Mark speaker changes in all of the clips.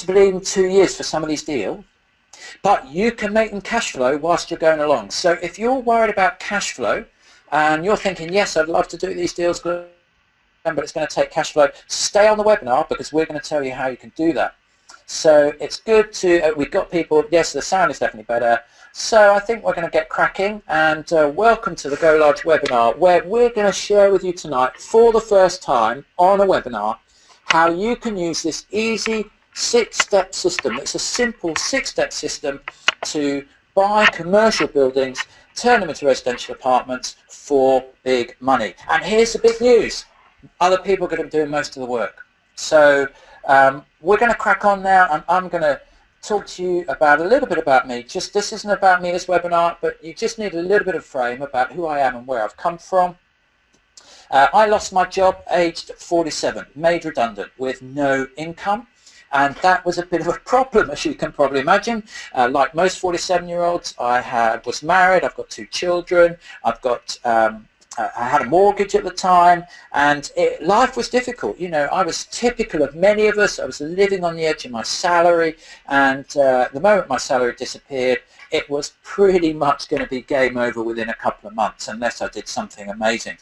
Speaker 1: possibly even 2 years for some of these deals, but you can make them cash flow whilst you're going along. So if you're worried about cash flow and you're thinking, yes, I'd love to do these deals, but it's going to take cash flow, stay on the webinar because we're going to tell you how you can do that. So it's good to, we've got people, yes, the sound is definitely better. So I think we're going to get cracking, and welcome to the Go Large webinar, where we're going to share with you tonight for the first time on a webinar how you can use this easy 6-step system. It's a simple 6-step system to buy commercial buildings, turn them into residential apartments for big money. And here's the big news. Other people are going to be doing most of the work. So we're going to crack on now, and I'm going to talk to you about a little bit about me. This isn't about me, this webinar, but you just need a little bit of frame about who I am and where I've come from. I lost my job aged 47, made redundant with no income. And that was a bit of a problem, as you can probably imagine. Like most 47-year-olds, I was married, I've got 2 children, I had a mortgage at the time, and life was difficult. You know, I was typical of many of us. I was living on the edge of my salary, and the moment my salary disappeared, it was pretty much going to be game over within a couple of months, unless I did something amazing.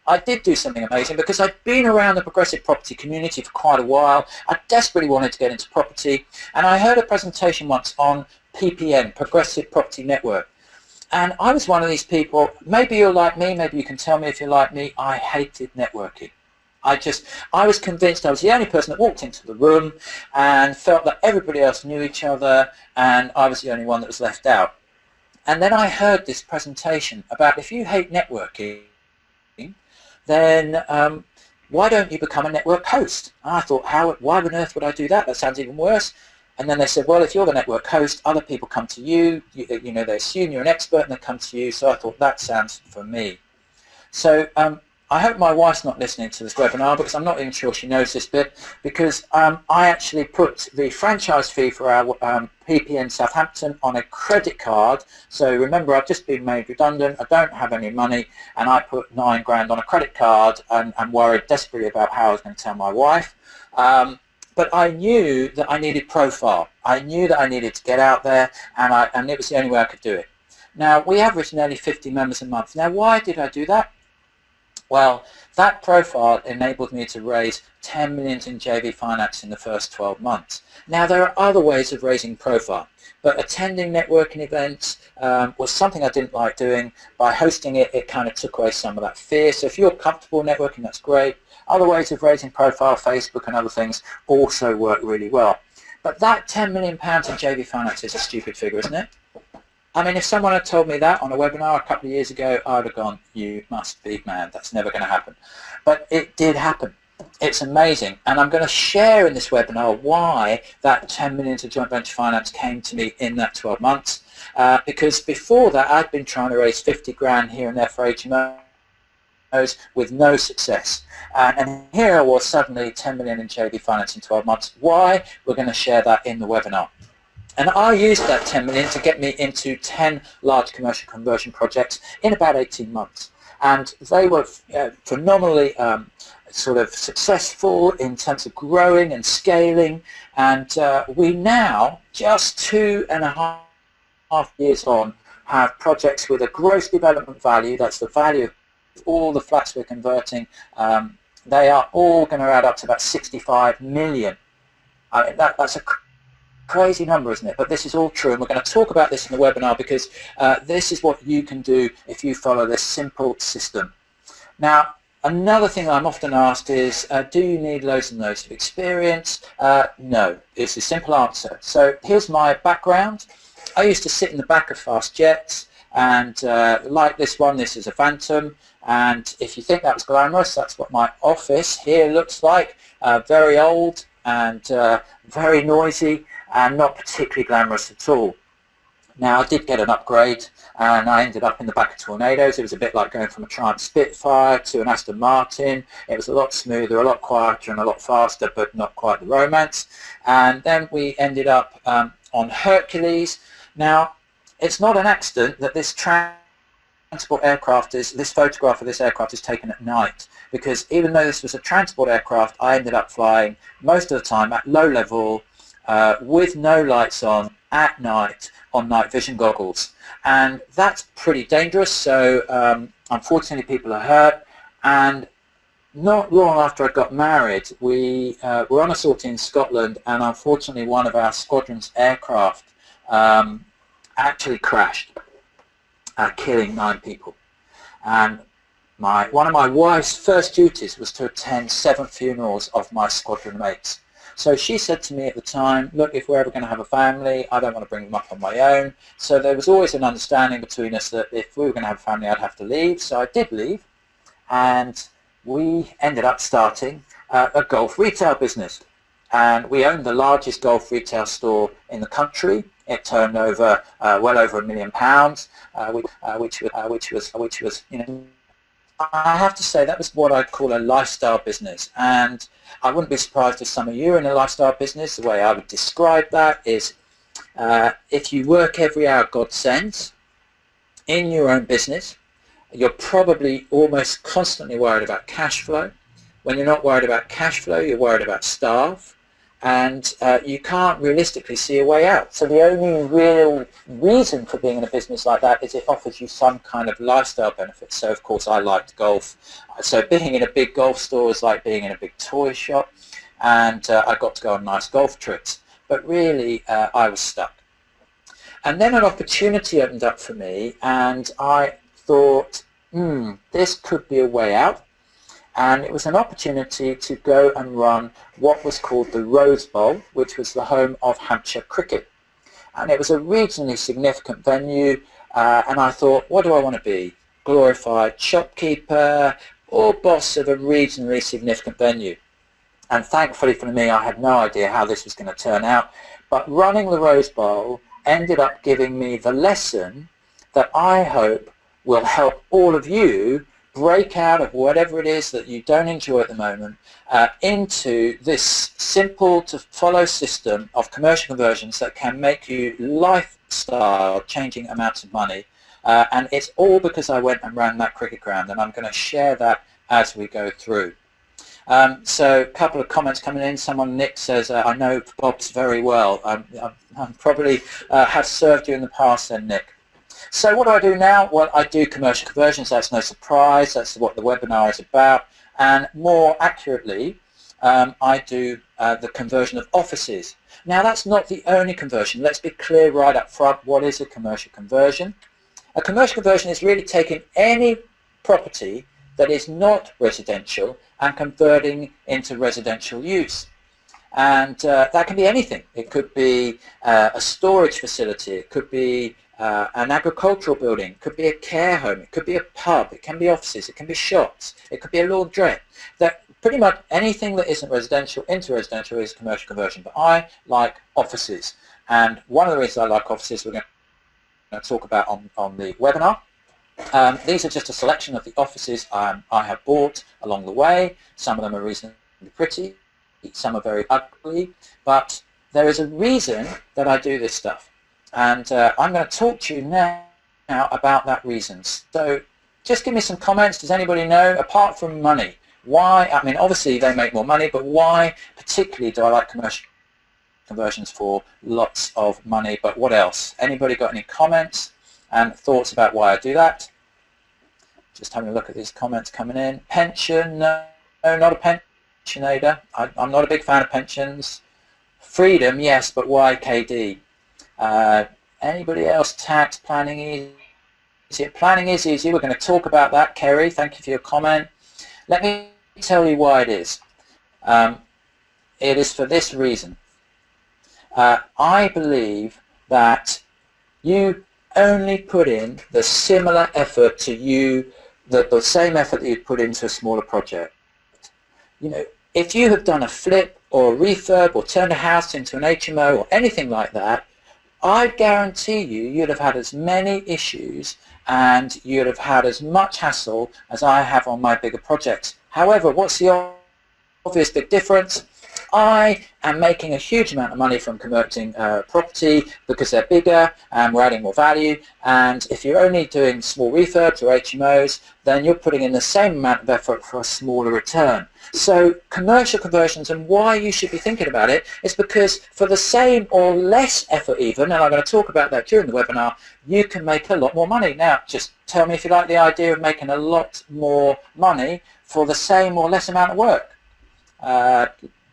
Speaker 1: I did do something amazing because I'd been around the progressive property community for quite a while. I desperately wanted to get into property, and I heard a presentation once on PPN, Progressive Property Network. And I was one of these people, maybe you're like me, maybe you can tell me if you're like me, I hated networking. I was convinced I was the only person that walked into the room and felt that everybody else knew each other and I was the only one that was left out. And then I heard this presentation about if you hate networking, then why don't you become a network host? And I thought, why on earth would I do that? That sounds even worse. And then they said, well, if you're the network host, other people come to you, you know, they assume you're an expert and they come to you. So I thought that sounds for me. So I hope my wife's not listening to this webinar because I'm not even sure she knows this bit, because I actually put the franchise fee for our PPN Southampton on a credit card. So remember, I've just been made redundant, I don't have any money, and I put $9,000 on a credit card and worried desperately about how I was going to tell my wife. But I knew that I needed profile. I knew that I needed to get out there, and it was the only way I could do it. Now, we average nearly 50 members a month. Now, why did I do that? Well, that profile enabled me to raise 10 million in JV finance in the first 12 months. Now, there are other ways of raising profile, but attending networking events was something I didn't like doing. By hosting it, it kind of took away some of that fear. So if you're comfortable networking, that's great. Other ways of raising profile, Facebook and other things, also work really well. But that £10 million in JV finance is a stupid figure, isn't it? I mean, if someone had told me that on a webinar a couple of years ago, I would have gone, you must be mad, that's never going to happen. But it did happen. It's amazing. And I'm going to share in this webinar why that 10 million to joint venture finance came to me in that 12 months. Because before that, I'd been trying to raise 50 grand here and there for HMOs with no success. And here I was, suddenly 10 million in JV finance in 12 months. Why? We're going to share that in the webinar. And I used that 10 million to get me into 10 large commercial conversion projects in about 18 months. And they were phenomenally sort of successful in terms of growing and scaling. And we now, just 2.5 years on, have projects with a gross development value, that's the value of all the flats we're converting, they are all going to add up to about 65 million. I mean, that's a crazy number, isn't it? But this is all true, and we're going to talk about this in the webinar because this is what you can do if you follow this simple system. Now, another thing I'm often asked is, do you need loads and loads of experience? No, it's a simple answer. So here's my background. I used to sit in the back of fast jets, and like this one, this is a Phantom, and if you think that was glamorous, that's what my office here looks like. Very old and very noisy and not particularly glamorous at all. Now, I did get an upgrade and I ended up in the back of Tornadoes. It was a bit like going from a Triumph Spitfire to an Aston Martin. It was a lot smoother, a lot quieter and a lot faster, but not quite the romance. And then we ended up on Hercules. Now, it's not an accident that this transport aircraft is, this photograph of this aircraft is taken at night, because even though this was a transport aircraft, I ended up flying most of the time at low level with no lights on at night on night vision goggles, and that's pretty dangerous. So unfortunately people are hurt, and not long after I got married, we were on a sortie in Scotland, and unfortunately one of our squadron's aircraft actually crashed, killing 9 people. And one of my wife's first duties was to attend 7 funerals of my squadron mates. So she said to me at the time, look, if we're ever going to have a family, I don't want to bring them up on my own. So there was always an understanding between us that if we were going to have a family, I'd have to leave. So I did leave, and we ended up starting a golf retail business. And we owned the largest golf retail store in the country. It turned over well over £1 million, which was, you know, I have to say that was what I'd call a lifestyle business. And I wouldn't be surprised if some of you are in a lifestyle business. The way I would describe that is if you work every hour God sends in your own business, you're probably almost constantly worried about cash flow. When you're not worried about cash flow, you're worried about staff, and you can't realistically see a way out. So the only real reason for being in a business like that is it offers you some kind of lifestyle benefit. So of course I liked golf. So being in a big golf store is like being in a big toy shop, and I got to go on nice golf trips. But really I was stuck. And then an opportunity opened up for me, and I thought, this could be a way out. And it was an opportunity to go and run what was called the Rose Bowl, which was the home of Hampshire cricket. And it was a regionally significant venue, and I thought, what do I want to be? Glorified shopkeeper or boss of a regionally significant venue? And thankfully for me, I had no idea how this was going to turn out. But running the Rose Bowl ended up giving me the lesson that I hope will help all of you break out of whatever it is that you don't enjoy at the moment into this simple to follow system of commercial conversions that can make you lifestyle changing amounts of money. And it's all because I went and ran that cricket ground, and I'm going to share that as we go through. So a couple of comments coming in. Someone, Nick, says, I know Bob's very well. I probably have served you in the past then, Nick. So what do I do now? Well, I do commercial conversions. That's no surprise. That's what the webinar is about. And more accurately, I do the conversion of offices. Now, that's not the only conversion. Let's be clear right up front. What is a commercial conversion? A commercial conversion is really taking any property that is not residential and converting into residential use. And that can be anything. It could be a storage facility. It could be an agricultural building, it could be a care home, it could be a pub, it can be offices, it can be shops, it could be a laundrette. That pretty much anything that isn't residential into residential is commercial conversion. But I like offices, and one of the reasons I like offices we're going to talk about on the webinar. These are just a selection of the offices I have bought along the way. Some of them are reasonably pretty, some are very ugly, but there is a reason that I do this stuff. And I'm going to talk to you now about that reason. So just give me some comments. Does anybody know, apart from money, why? I mean, obviously they make more money, but why particularly do I like commercial conversions for lots of money? But what else? Anybody got any comments and thoughts about why I do that? Just having a look at these comments coming in. Pension? No, not a pensionator. I'm not a big fan of pensions. Freedom, yes, but why KD? Anybody else? Tax, planning easy. Planning is easy. We're going to talk about that. Kerry, thank you for your comment. Let me tell you why it is. It is for this reason. I believe that you only put in the similar effort to you, the same effort that you put into a smaller project. You know, if you have done a flip or a refurb or turned a house into an HMO or anything like that, I guarantee you'd have had as many issues and you'd have had as much hassle as I have on my bigger projects. However, what's the obvious big difference? I am making a huge amount of money from converting property because they're bigger and we're adding more value, and if you're only doing small refurbs or HMOs, then you're putting in the same amount of effort for a smaller return. So commercial conversions, and why you should be thinking about it, is because for the same or less effort even, and I'm going to talk about that during the webinar, you can make a lot more money. Now, just tell me if you like the idea of making a lot more money for the same or less amount of work.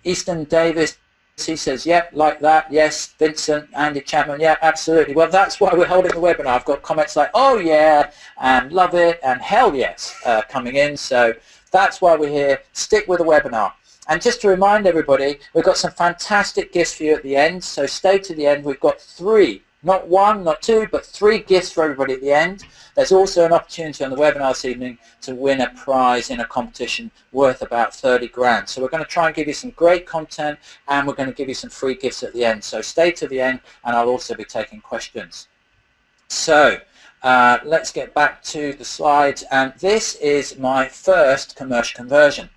Speaker 1: Easton Davis, he says, yep, like that, yes. Vincent, Andy Chapman, yeah, absolutely. Well, that's why we're holding the webinar. I've got comments like, oh yeah, and love it, and hell yes, coming in. So that's why we're here. Stick with the webinar. And just to remind everybody, we've got some fantastic gifts for you at the end. So stay to the end. We've got 3, not 1, not 2, but 3 gifts for everybody at the end. There's also an opportunity on the webinar this evening to win a prize in a competition worth about 30 grand. So we're going to try and give you some great content, and we're going to give you some free gifts at the end. So stay to the end, and I'll also be taking questions. So let's get back to the slides. And this is my first commercial conversion.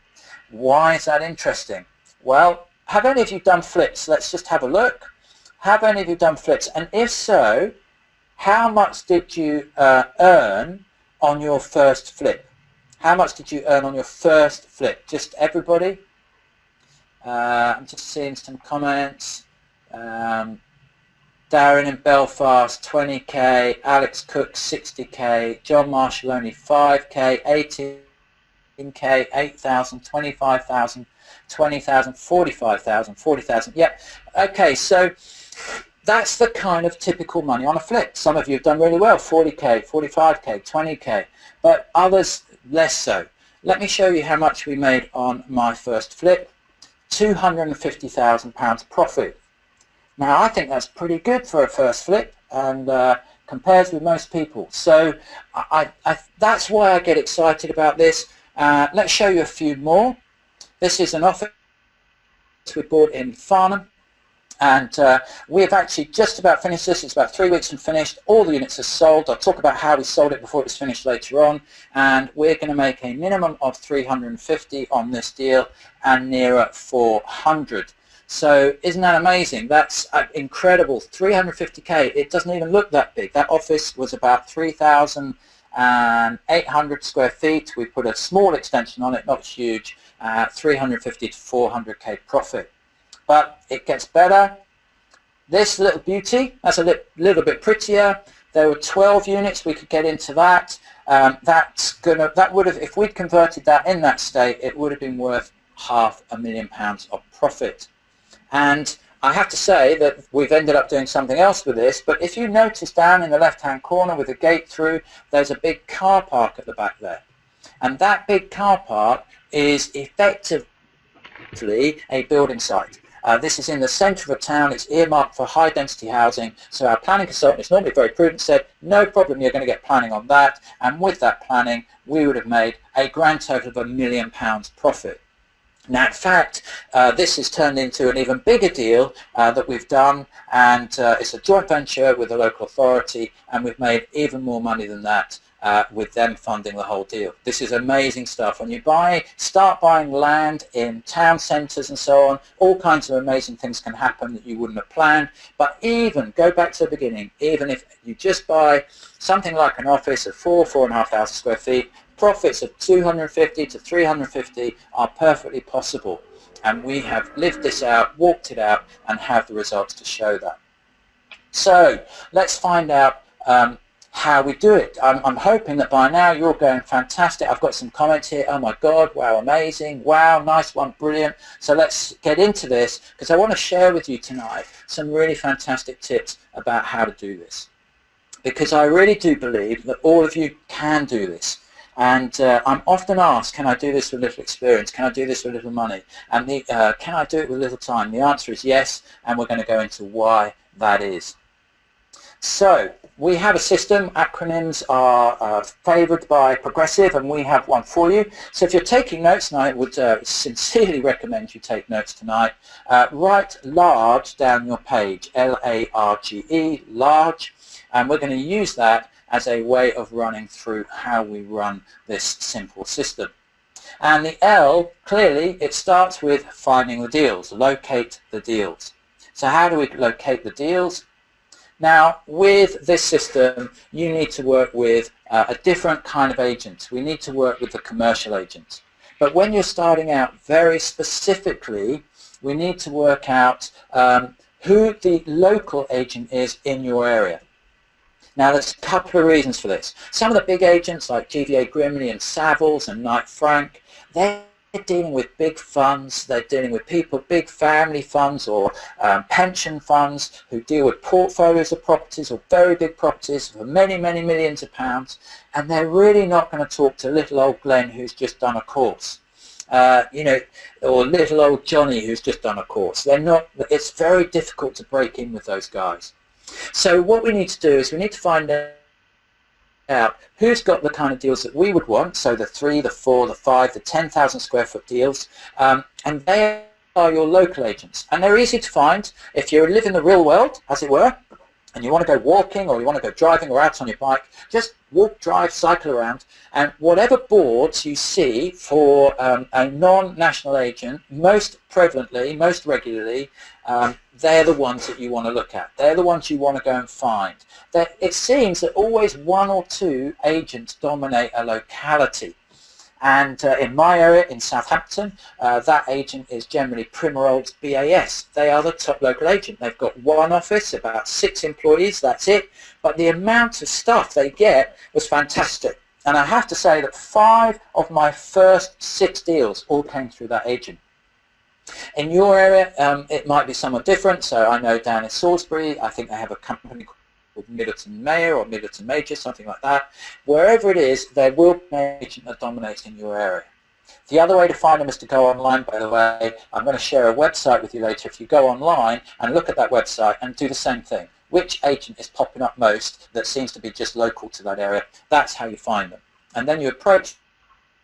Speaker 1: Why is that interesting? Well, have any of you done flips? Let's just have a look. Have any of you done flips? And if so, how much did you earn on your first flip? How much did you earn on your first flip? Just everybody? I'm just seeing some comments. Darren in Belfast, 20k. Alex Cook, 60k. John Marshall, only 5k. 18k, 8,000, 25,000, 20,000, 45,000, 40,000. Yep. Okay, so that's the kind of typical money on a flip. Some of you have done really well, 40k, 45k, 20k, but others less so. Let me show you how much we made on my first flip. £250,000 profit. Now, I think that's pretty good for a first flip, and compares with most people. So that's why I get excited about this. Let's show you a few more. This is an office we bought in Farnham. And we have actually just about finished this. It's about 3 weeks and finished. All the units are sold. I'll talk about how we sold it before it was finished later on. And we're going to make a minimum of 350 on this deal and nearer 400. So isn't that amazing? That's incredible. 350k. It doesn't even look that big. That office was about 3,800 square feet. We put a small extension on it, not huge. 350 to 400k profit. But it gets better. This little beauty, that's a little bit prettier. There were 12 units. We could get into that. That would have, if we'd converted that in that state, it would have been worth £500,000 of profit. And I have to say that we've ended up doing something else with this. But if you notice down in the left-hand corner with the gate through, there's a big car park at the back there, and that big car park is effectively a building site. This is in the centre of a town. It's earmarked for high-density housing. So our planning consultant is normally very prudent, said, no problem, you're going to get planning on that. And with that planning, we would have made a grand total of £1 million profit. Now, in fact, this has turned into an even bigger deal that we've done, and it's a joint venture with the local authority, and we've made even more money than that. With them funding the whole deal. This is amazing stuff. When you start buying land in town centres and so on, all kinds of amazing things can happen that you wouldn't have planned. But even, go back to the beginning, even if you just buy something like an office of 4,500 square feet, profits of 250 to 350 are perfectly possible. And we have lived this out, walked it out, and have the results to show that. So let's find out how we do it. I'm hoping that by now you're going fantastic. I've got some comments here. Oh my God, wow, amazing. Wow, nice one, brilliant. So let's get into this, because I want to share with you tonight some really fantastic tips about how to do this. Because I really do believe that all of you can do this. And I'm often asked, can I do this with little experience? Can I do this with little money? And can I do it with little time? The answer is yes, and we're going to go into why that is. So we have a system. Acronyms are favoured by Progressive, and we have one for you. So if you're taking notes, and I would sincerely recommend you take notes tonight, write large down your page, L-A-R-G-E, large, and we're going to use that as a way of running through how we run this simple system. And the L, clearly, it starts with finding the deals, locate the deals. So how do we locate the deals? Now, with this system, you need to work with a different kind of agent. We need to work with the commercial agent. But when you're starting out very specifically, we need to work out who the local agent is in your area. Now, there's a couple of reasons for this. Some of the big agents like GVA Grimley and Savills and Knight Frank, they're dealing with big funds, they're dealing with people, big family funds or pension funds who deal with portfolios of properties or very big properties for many, many millions of pounds, and they're really not going to talk to little old Glenn who's just done a course. Or little old Johnny who's just done a course. They're not. It's very difficult to break in with those guys. So what we need to do is we need to find out who's got the kind of deals that we would want, so the 3, the 4, the 5, the 10,000 square foot deals, and they are your local agents. And they're easy to find if you live in the real world, as it were, and you want to go walking or you want to go driving or out on your bike, just walk, drive, cycle around, and whatever boards you see for a non-national agent, most prevalently, most regularly, they're the ones that you want to look at. They're the ones you want to go and find. It seems that always 1 or 2 agents dominate a locality. And in my area, in Southampton, that agent is generally Primrose BAS. They are the top local agent. They've got 1 office, about 6 employees, that's it. But the amount of stuff they get was fantastic. And I have to say that 5 of my first 6 deals all came through that agent. In your area, it might be somewhat different. So I know down in Salisbury, I think they have a company called Middleton Mayor or Middleton Major, something like that. Wherever it is, there will be an agent that dominates in your area. The other way to find them is to go online, by the way. I'm going to share a website with you later. If you go online and look at that website and do the same thing, which agent is popping up most that seems to be just local to that area, that's how you find them. And then you approach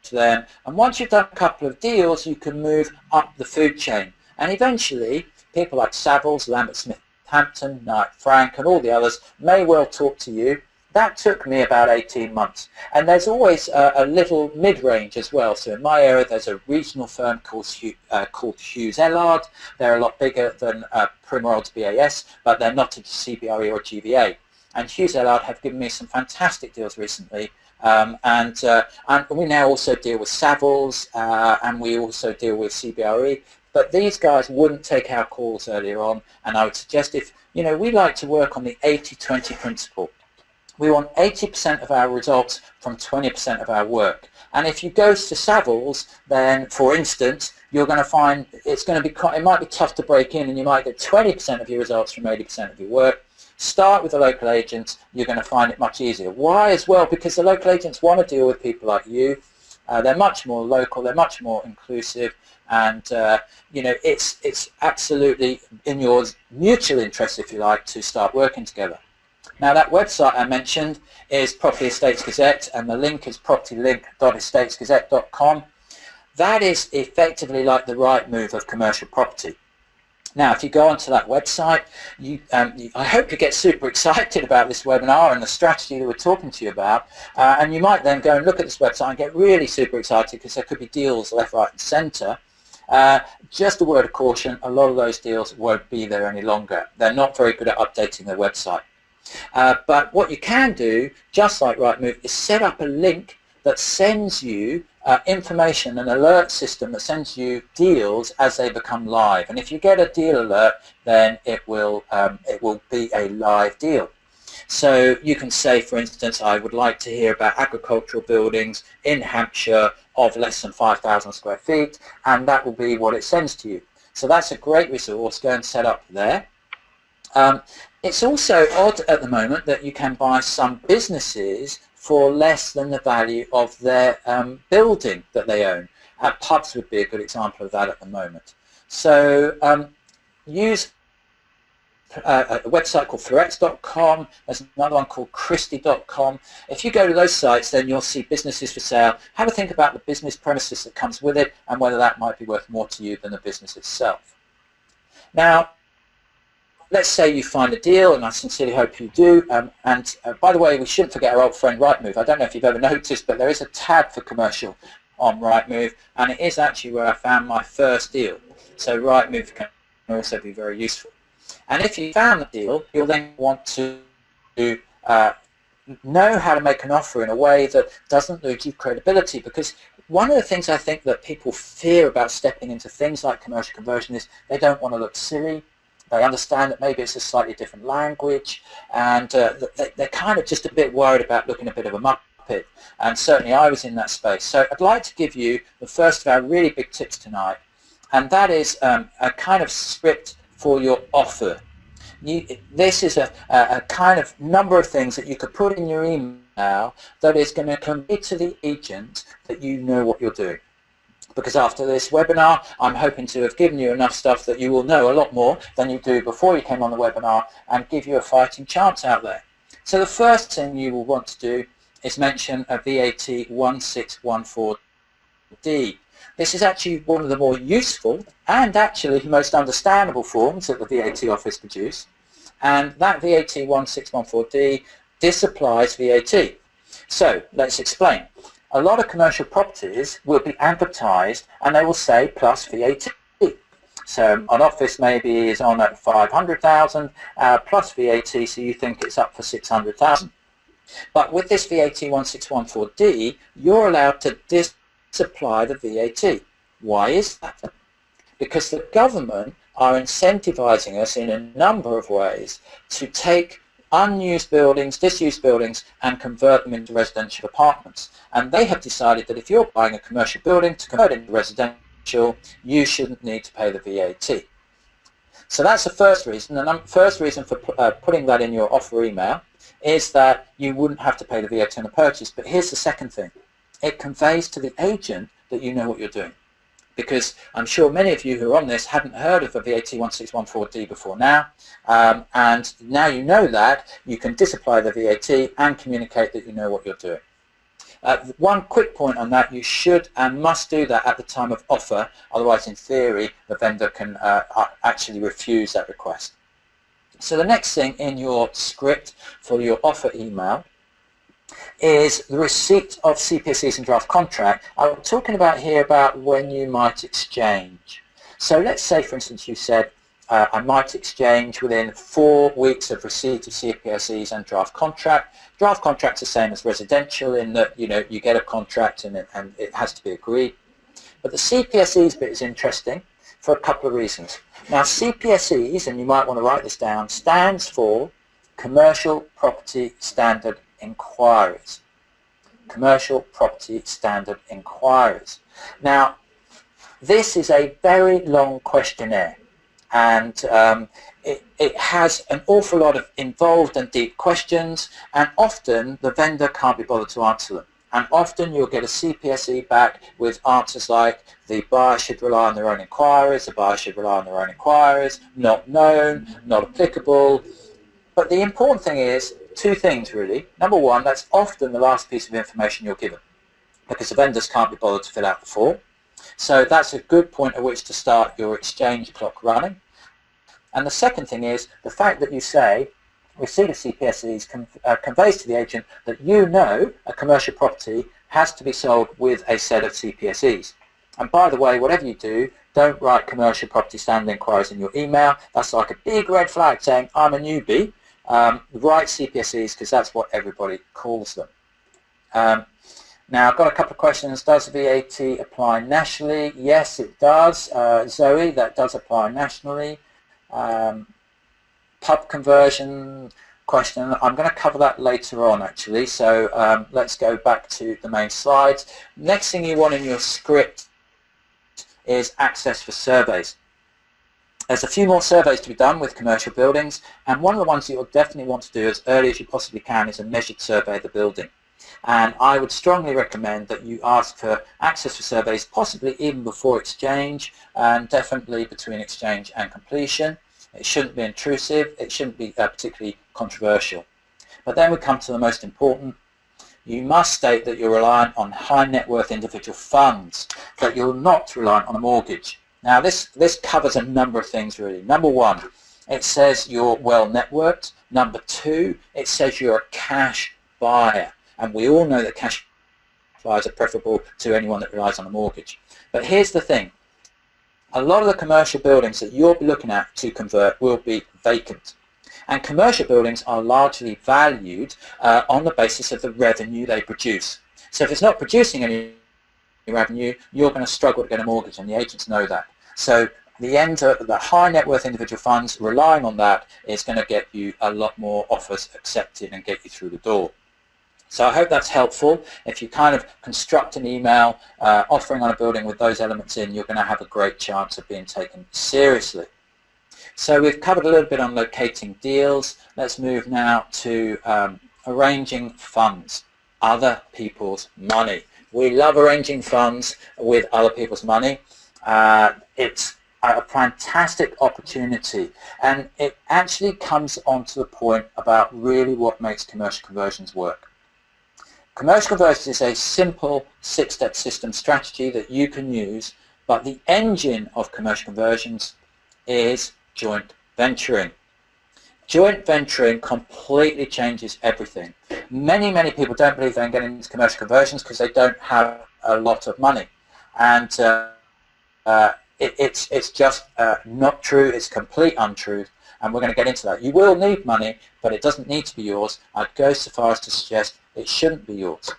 Speaker 1: to them, and once you've done a couple of deals, you can move up the food chain. And eventually, people like Savills, Lambert Smith Hampton, Knight Frank and all the others may well talk to you. That took me about 18 months. And there's always a little mid-range as well. So in my area there's a regional firm called Hughes Ellard. They're a lot bigger than Primrose BAS, but they're not a CBRE or GVA. And Hughes Ellard have given me some fantastic deals recently. And we now also deal with Savills and we also deal with CBRE. But these guys wouldn't take our calls earlier on, and I would suggest we like to work on the 80-20 principle. We want 80% of our results from 20% of our work. And if you go to Savills, then, for instance, you're going to find it might be tough to break in, and you might get 20% of your results from 80% of your work. Start with the local agents. You're going to find it much easier. Why as well? Because the local agents want to deal with people like you. They're much more local. They're much more inclusive. And it's absolutely in your mutual interest, if you like, to start working together. Now, that website I mentioned is Property Estates Gazette, and the link is propertylink.estatesgazette.com. That is effectively like the right move of commercial property. Now, if you go onto that website, I hope you get super excited about this webinar and the strategy that we're talking to you about, and you might then go and look at this website and get really super excited because there could be deals left, right and centre. Just a word of caution, a lot of those deals won't be there any longer. They're not very good at updating their website. But what you can do, just like Rightmove, is set up a link that sends you information, an alert system that sends you deals as they become live. And if you get a deal alert, then it will be a live deal. So you can say, for instance, I would like to hear about agricultural buildings in Hampshire of less than 5,000 square feet, and that will be what it sends to you. So that's a great resource. Go and set up there. It's also odd at the moment that you can buy some businesses for less than the value of their building that they own. Pubs would be a good example of that at the moment. So use a website called Threats.com. There's another one called Christie.com. If you go to those sites, then you'll see businesses for sale. Have a think about the business premises that comes with it and whether that might be worth more to you than the business itself. Now, let's say you find a deal, and I sincerely hope you do. By the way, we shouldn't forget our old friend Rightmove. I don't know if you've ever noticed, but there is a tab for commercial on Rightmove, and it is actually where I found my first deal. So Rightmove can also be very useful. And if you found the deal, you'll then want to know how to make an offer in a way that doesn't lose you credibility, because one of the things I think that people fear about stepping into things like commercial conversion is they don't want to look silly. They understand that maybe it's a slightly different language, and they're kind of just a bit worried about looking a bit of a muppet. And certainly I was in that space. So I'd like to give you the first of our really big tips tonight, and that is a kind of script for your offer. This is a kind of number of things that you could put in your email that is going to convey to the agent that you know what you're doing. Because after this webinar, I'm hoping to have given you enough stuff that you will know a lot more than you do before you came on the webinar, and give you a fighting chance out there. So the first thing you will want to do is mention a VAT 1614D. This is actually one of the more useful and actually most understandable forms that the VAT office produce, and that VAT 1614D disapplies VAT. So let's explain. A lot of commercial properties will be advertised and they will say plus VAT. So an office maybe is on at 500,000 plus VAT, so you think it's up for 600,000. But with this VAT 1614D, you're allowed to disapply the VAT. Why is that? Because the government are incentivizing us in a number of ways to take unused buildings, disused buildings, and convert them into residential apartments. And they have decided that if you're buying a commercial building to convert it into residential, you shouldn't need to pay the VAT. So that's the first reason. And the first reason for putting that in your offer email is that you wouldn't have to pay the VAT on the purchase. But here's the second thing. It conveys to the agent that you know what you're doing. Because I'm sure many of you who are on this hadn't heard of a VAT 1614D before now, and now you know that, you can disapply the VAT and communicate that you know what you're doing. One quick point on that, you should and must do that at the time of offer, otherwise in theory the vendor can actually refuse that request. So the next thing in your script for your offer email is the receipt of CPSEs and draft contract. I'm talking about here about when you might exchange. So let's say, for instance, you said I might exchange within 4 weeks of receipt of CPSEs and draft contract. Draft contract's the same as residential in that you get a contract and it has to be agreed. But the CPSEs bit is interesting for a couple of reasons. Now CPSEs, and you might want to write this down, stands for Commercial Property Standard Inquiries. Commercial Property Standard Inquiries. Now, this is a very long questionnaire, and it has an awful lot of involved and deep questions, and often the vendor can't be bothered to answer them. And often you'll get a CPSE back with answers like the buyer should rely on their own inquiries, the buyer should rely on their own inquiries, not known, not applicable. But the important thing is two things really. Number one, that's often the last piece of information you're given because the vendors can't be bothered to fill out the form. So that's a good point at which to start your exchange clock running. And the second thing is the fact that you say receipt of CPSEs conveys to the agent that you know a commercial property has to be sold with a set of CPSEs. And by the way, whatever you do, don't write commercial property standard inquiries in your email. That's like a big red flag saying I'm a newbie. Write CPSEs because that's what everybody calls them. Now I've got a couple of questions. Does VAT apply nationally? Yes, it does. Zoe, that does apply nationally. Pub conversion question, I'm going to cover that later on actually, so let's go back to the main slides. Next thing you want in your script is access for surveys. There's a few more surveys to be done with commercial buildings, and one of the ones that you'll definitely want to do as early as you possibly can is a measured survey of the building. And I would strongly recommend that you ask for access for surveys, possibly even before exchange, and definitely between exchange and completion. It shouldn't be intrusive, it shouldn't be particularly controversial. But then we come to the most important. You must state that you're reliant on high net worth individual funds, that you're not reliant on a mortgage. Now this covers a number of things really. Number one, it says you're well networked. Number two, it says you're a cash buyer. And we all know that cash buyers are preferable to anyone that relies on a mortgage. But here's the thing. A lot of the commercial buildings that you'll be looking at to convert will be vacant. And commercial buildings are largely valued on the basis of the revenue they produce. So if it's not producing any revenue, you're going to struggle to get a mortgage, and the agents know that. So the high net worth individual funds relying on that is going to get you a lot more offers accepted and get you through the door. So I hope that's helpful. If you kind of construct an email offering on a building with those elements in, you're going to have a great chance of being taken seriously. So we've covered a little bit on locating deals. Let's move now to arranging funds, other people's money. We love arranging funds with other people's money. It's a fantastic opportunity, and it actually comes on to the point about really what makes commercial conversions work. Commercial conversions is a simple 6-step system strategy that you can use, but the engine of commercial conversions is joint venturing. Joint venturing completely changes everything. Many people don't believe they can get into commercial conversions because they don't have a lot of money. And it's just not true. It's complete untruth, and we're going to get into that. You will need money, but it doesn't need to be yours. I'd go so far as to suggest it shouldn't be yours.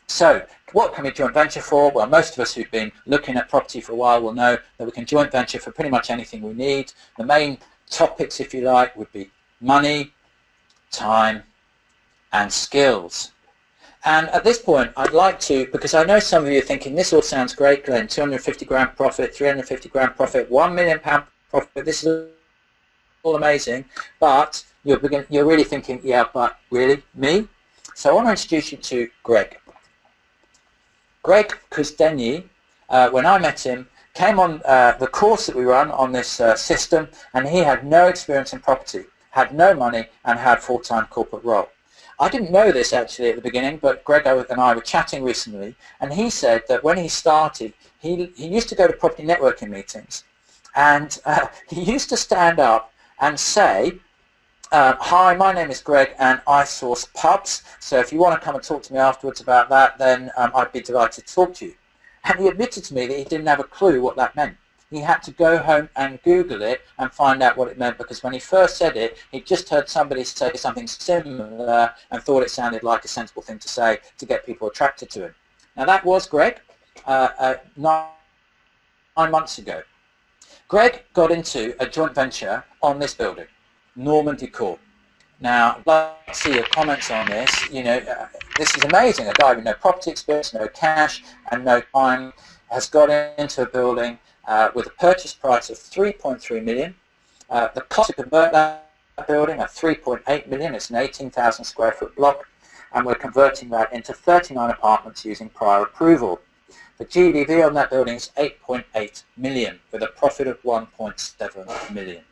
Speaker 1: So what can we joint venture for? Well, most of us who've been looking at property for a while will know that we can joint venture for pretty much anything we need. The main topics, if you like, would be money, time, and skills. And at this point, I'd like to, because I know some of you are thinking, this all sounds great, Glenn, 250 grand profit, 350 grand profit, £1 million profit, this is all amazing, but you're really thinking, yeah, but really, me? So I want to introduce you to Greg. Greg Kuzdenyi, when I met him, came on the course that we run on this system, and he had no experience in property, had no money, and had full-time corporate role. I didn't know this actually at the beginning, but Greg and I were chatting recently, and he said that when he started, he used to go to property networking meetings, and he used to stand up and say, hi, my name is Greg and I source pubs, so if you want to come and talk to me afterwards about that, then I'd be delighted to talk to you. And he admitted to me that he didn't have a clue what that meant. He had to go home and Google it and find out what it meant, because when he first said it, he'd just heard somebody say something similar and thought it sounded like a sensible thing to say to get people attracted to him. Now that was Greg 9 months ago. Greg got into a joint venture on this building, Normandy Court. Now, I'd like to see your comments on this. You know, this is amazing. A guy with no property experience, no cash, and no time has got into a building with a purchase price of 3.3 million. The cost to convert that building at 3.8 million. It's an 18,000 square foot block, and we're converting that into 39 apartments using prior approval. The GDV on that building is 8.8 million with a profit of 1.7 million.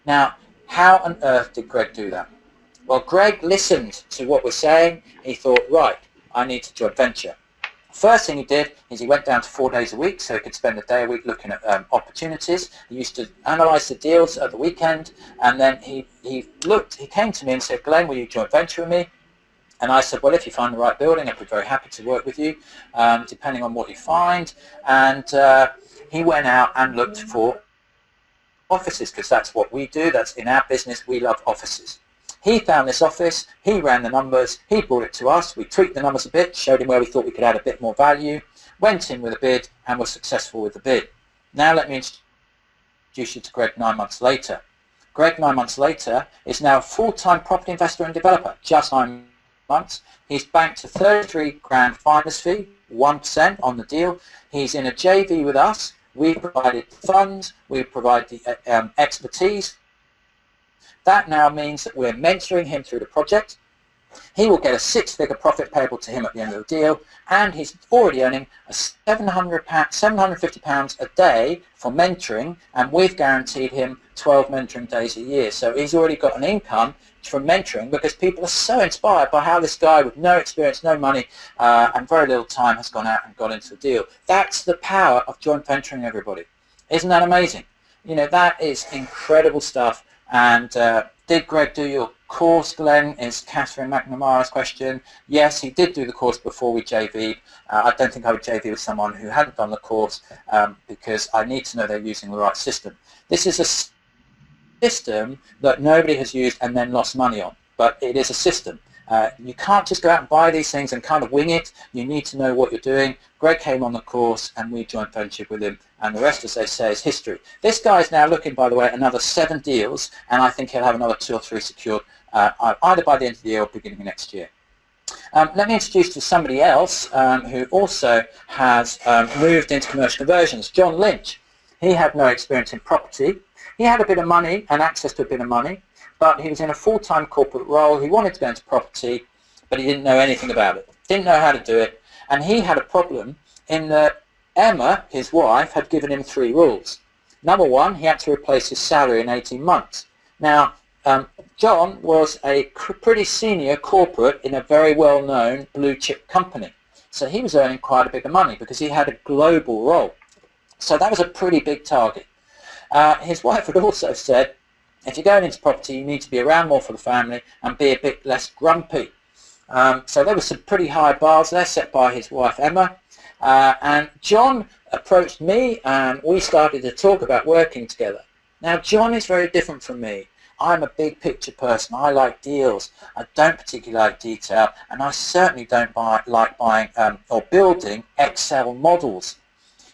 Speaker 1: Now, how on earth did Greg do that? Well, Greg listened to what we're saying. He thought, right, I need to joint venture. First thing he did is he went down to 4 days a week so he could spend a day a week looking at opportunities. He used to analyse the deals at the weekend, and then he came to me and said, Glenn, will you joint venture with me? And I said, well, if you find the right building, I'd be very happy to work with you, depending on what you find. And he went out and looked for offices, because that's what we do. That's in our business. We love offices. He found this office. He ran the numbers. He brought it to us. We tweaked the numbers a bit, showed him where we thought we could add a bit more value, went in with a bid, and were successful with the bid. Now let me introduce you to Greg 9 months later. Greg 9 months later is now a full-time property investor and developer, just 9 months. He's banked a 33 grand finder's fee, 1% on the deal. He's in a JV with us. We provided funds. We provide the expertise. That now means that we're mentoring him through the project. He will get a 6-figure profit payable to him at the end of the deal, and he's already earning a £750 a day for mentoring, and we've guaranteed him 12 mentoring days a year. So he's already got an income from mentoring, because people are so inspired by how this guy with no experience, no money, and very little time has gone out and got into a deal. That's the power of joint venturing, everybody. Isn't that amazing? You know, that is incredible stuff. And did Greg do your course, Glenn, is Catherine McNamara's question. Yes, he did do the course before we JV'd. I don't think I would JV with someone who hadn't done the course because I need to know they're using the right system. This is a system that nobody has used and then lost money on, but it is a system. You can't just go out and buy these things and kind of wing it. You need to know what you're doing. Greg came on the course and we joint ventured with him, and the rest, as they say, is history. This guy's now looking, by the way, at another 7 deals, and I think he'll have another 2 or 3 secured either by the end of the year or beginning of next year. Let me introduce you to somebody else who also has moved into commercial conversions, John Lynch. He had no experience in property. He had a bit of money and access to a bit of money, but he was in a full-time corporate role. He wanted to go into property, but he didn't know anything about it, didn't know how to do it, and he had a problem in that Emma, his wife, had given him 3 rules. Number 1, he had to replace his salary in 18 months. Now, John was a pretty senior corporate in a very well-known blue-chip company, so he was earning quite a bit of money because he had a global role. So that was a pretty big target. His wife had also said, if you're going into property, you need to be around more for the family and be a bit less grumpy. So there were some pretty high bars there set by his wife Emma. And John approached me and we started to talk about working together. Now John is very different from me. I'm a big picture person. I like deals. I don't particularly like detail, and I certainly don't like buying or building Excel models.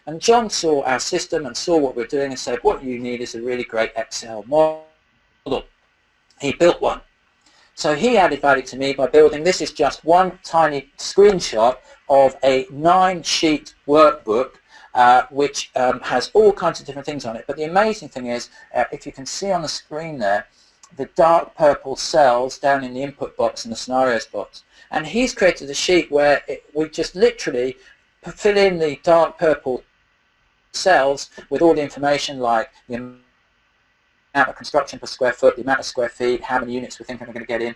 Speaker 1: And John saw our system and saw what we're doing and said, what you need is a really great Excel model. He built one. So he added value to me by building, this is just one tiny screenshot of a 9-sheet workbook which has all kinds of different things on it. But the amazing thing is, if you can see on the screen there, the dark purple cells down in the input box and the scenarios box. And he's created a sheet where we just literally fill in the dark purple cells with all the information like the amount of construction per square foot, the amount of square feet, how many units we think we're going to get in,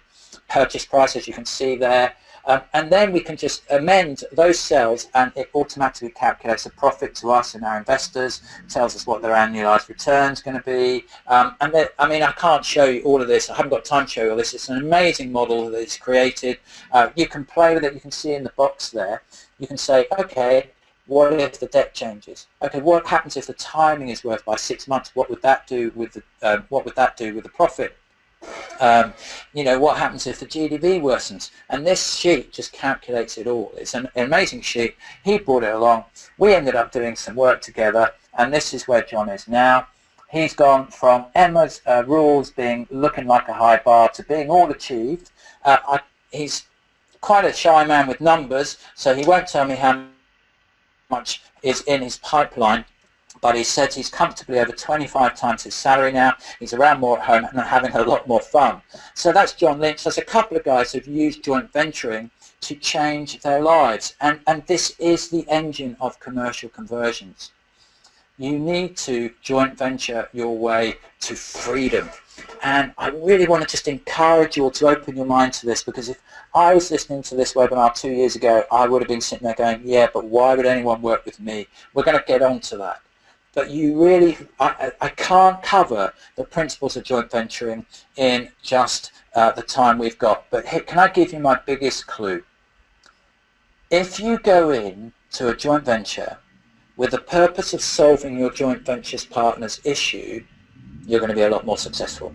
Speaker 1: purchase price, as you can see there. And then we can just amend those cells and it automatically calculates a profit to us and our investors, tells us what their annualized return is going to be. And then, I mean, I can't show you all of this. I haven't got time to show you all this. It's an amazing model that it's created. You can play with it. You can see in the box there. You can say, okay, what if the debt changes? Okay, what happens if the timing is worth by 6 months? What would that do with the profit? You know, what happens if the GDP worsens? And this sheet just calculates it all. It's an amazing sheet. He brought it along. We ended up doing some work together, and this is where John is now. He's gone from Emma's rules looking like a high bar to being all achieved. He's quite a shy man with numbers, so he won't tell me how much is in his pipeline, but he said he's comfortably over 25 times his salary now. He's around more at home and having a lot more fun. So that's John Lynch. There's a couple of guys who've used joint venturing to change their lives, and this is the engine of commercial conversions. You need to joint venture your way to freedom. And I really want to just encourage you all to open your mind to this, because if I was listening to this webinar 2 years ago, I would have been sitting there going, yeah, but why would anyone work with me? We're going to get on to that. But you really, I can't cover the principles of joint venturing in just the time we've got. But here, can I give you my biggest clue? If you go in to a joint venture with the purpose of solving your joint venture's partner's issue, you're going to be a lot more successful.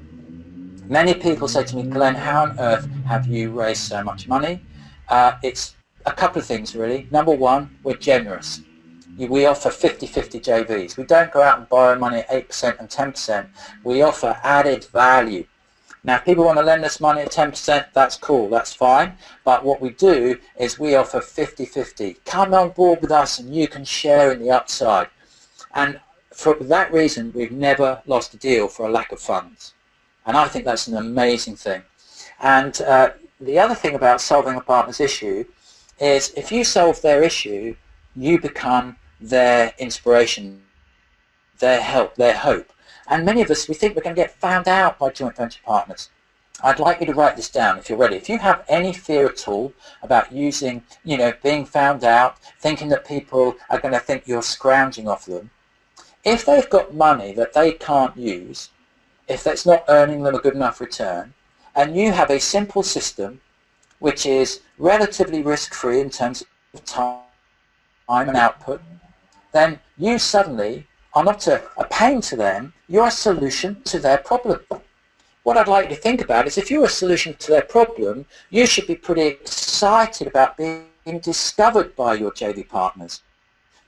Speaker 1: Many people say to me, Glenn, how on earth have you raised so much money? It's a couple of things, really. Number one, we're generous. We offer 50-50 JVs. We don't go out and borrow money at 8% and 10%. We offer added value. Now, if people want to lend us money at 10%, that's cool, that's fine. But what we do is we offer 50-50. Come on board with us and you can share in the upside. And for that reason, we've never lost a deal for a lack of funds. And I think that's an amazing thing. And the other thing about solving a partner's issue is if you solve their issue, you become their inspiration, their help, their hope. And many of us, we think we're going to get found out by joint venture partners. I'd like you to write this down if you're ready. If you have any fear at all about using, being found out, thinking that people are going to think you're scrounging off them, if they've got money that they can't use, if that's not earning them a good enough return, and you have a simple system which is relatively risk-free in terms of time and output, then you suddenly are not a pain to them, you're a solution to their problem. What I'd like you to think about is if you're a solution to their problem, you should be pretty excited about being discovered by your JV partners.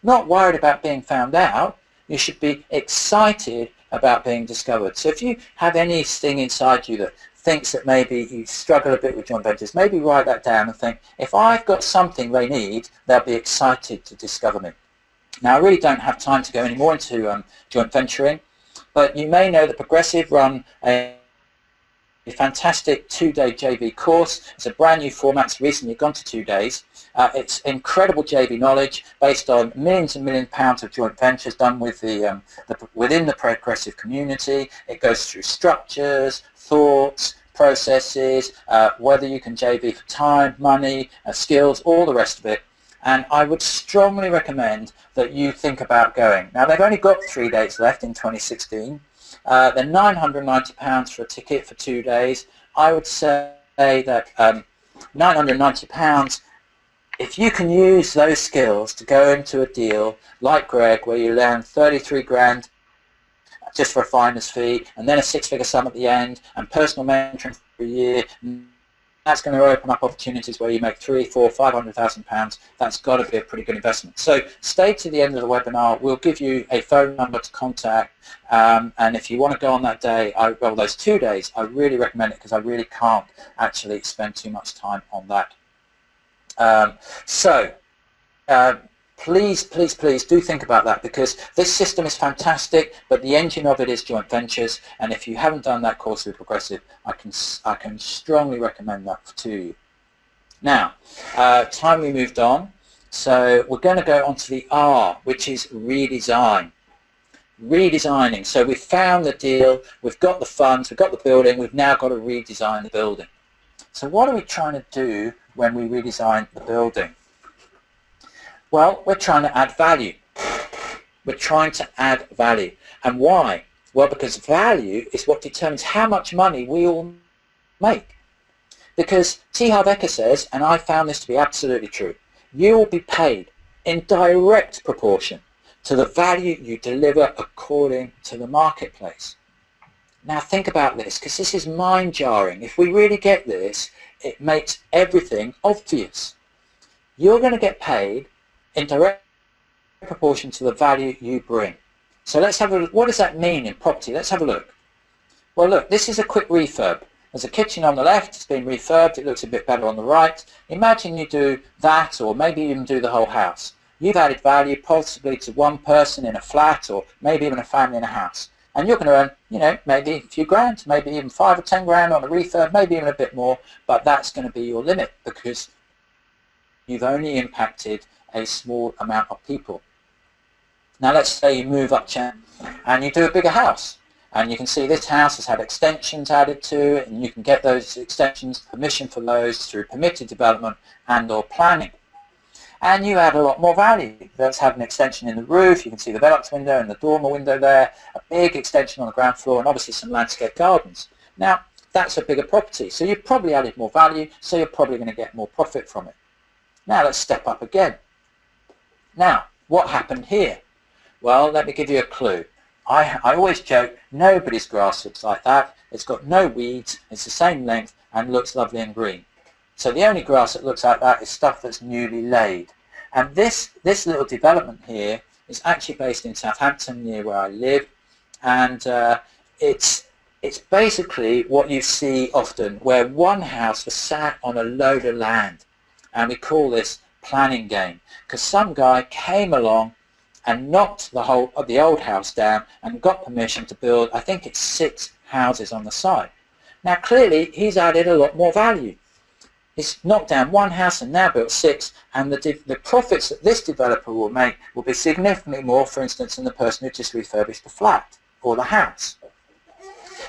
Speaker 1: Not worried about being found out, you should be excited about being discovered. So if you have anything inside you that thinks that maybe you struggle a bit with joint ventures, maybe write that down and think, if I've got something they need, they'll be excited to discover me. Now, I really don't have time to go any more into joint venturing, but you may know that Progressive run a fantastic 2-day JV course. It's a brand new format. It's recently gone to 2 days. It's incredible JV knowledge based on millions and millions of pounds of joint ventures done with within the Progressive community. It goes through structures, thoughts, processes, whether you can JV for time, money, skills, all the rest of it. And I would strongly recommend that you think about going. Now, they've only got 3 days left in 2016. They're £990 for a ticket for 2 days. I would say that £990, if you can use those skills to go into a deal like Greg, where you land 33 grand just for a finder's fee, and then a 6-figure sum at the end, and personal mentoring for a year, that's going to open up opportunities where you make £300,000, £400,000, £500,000. That's got to be a pretty good investment. So stay to the end of the webinar. We'll give you a phone number to contact, and if you want to go on that day, well, those 2 days, I really recommend it because I really can't actually spend too much time on that. Please, please, please do think about that, because this system is fantastic, but the engine of it is joint ventures, and if you haven't done that course with Progressive, I can strongly recommend that to you. Now, time we moved on, so we're going to go on to the R, which is redesign. Redesigning. So we've found the deal, we've got the funds, we've got the building, we've now got to redesign the building. So what are we trying to do when we redesign the building? Well, we're trying to add value. We're trying to add value. And why? Well, because value is what determines how much money we all make. Because T. Harv Eker says, and I found this to be absolutely true, you will be paid in direct proportion to the value you deliver according to the marketplace. Now think about this, because this is mind-jarring. If we really get this, it makes everything obvious. You're going to get paid in direct proportion to the value you bring. So let's have a look. What does that mean in property? Let's have a look. Well, look, this is a quick refurb. There's a kitchen on the left, it's been refurbed, it looks a bit better on the right. Imagine you do that, or maybe even do the whole house. You've added value possibly to one person in a flat, or maybe even a family in a house. And you're going to earn, you know, maybe a few grand, maybe even 5 or 10 grand on a refurb, maybe even a bit more, but that's going to be your limit, because you've only impacted a small amount of people. Now let's say you move up and you do a bigger house, and you can see this house has had extensions added to it, and you can get those extensions, permission for those through permitted development and or planning. And you add a lot more value. Let's have an extension in the roof, you can see the Velux window and the dormer window there, a big extension on the ground floor, and obviously some landscape gardens. Now that's a bigger property, so you've probably added more value, so you're probably going to get more profit from it. Now let's step up again. Now, what happened here? Well, let me give you a clue. I always joke, nobody's grass looks like that. It's got no weeds, it's the same length, and looks lovely and green. So the only grass that looks like that is stuff that's newly laid. And this little development here is actually based in Southampton, near where I live, and it's basically what you see often, where one house was sat on a load of land, and we call this planning game, because some guy came along and knocked the whole of the old house down and got permission to build, I think it's 6 houses on the side. Now clearly he's added a lot more value. He's knocked down 1 house and now built 6, and the profits that this developer will make will be significantly more, for instance, than the person who just refurbished the flat or the house.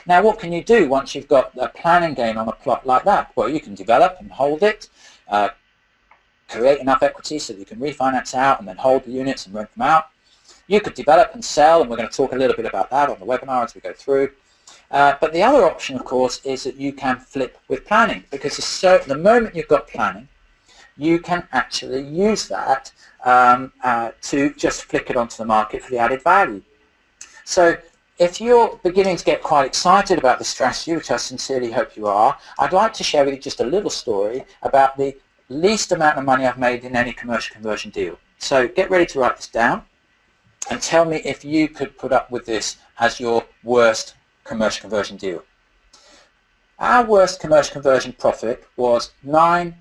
Speaker 1: Now what can you do once you've got a planning gain on a plot like that? Well, you can develop and hold it, create enough equity so that you can refinance out and then hold the units and rent them out. You could develop and sell, and we're going to talk a little bit about that on the webinar as we go through. But the other option, of course, is that you can flip with planning, because the moment you've got planning, you can actually use that to just flick it onto the market for the added value. So if you're beginning to get quite excited about the strategy, which I sincerely hope you are, I'd like to share with you just a little story about the least amount of money I've made in any commercial conversion deal. So get ready to write this down and tell me if you could put up with this as your worst commercial conversion deal. Our worst commercial conversion profit was £9,000,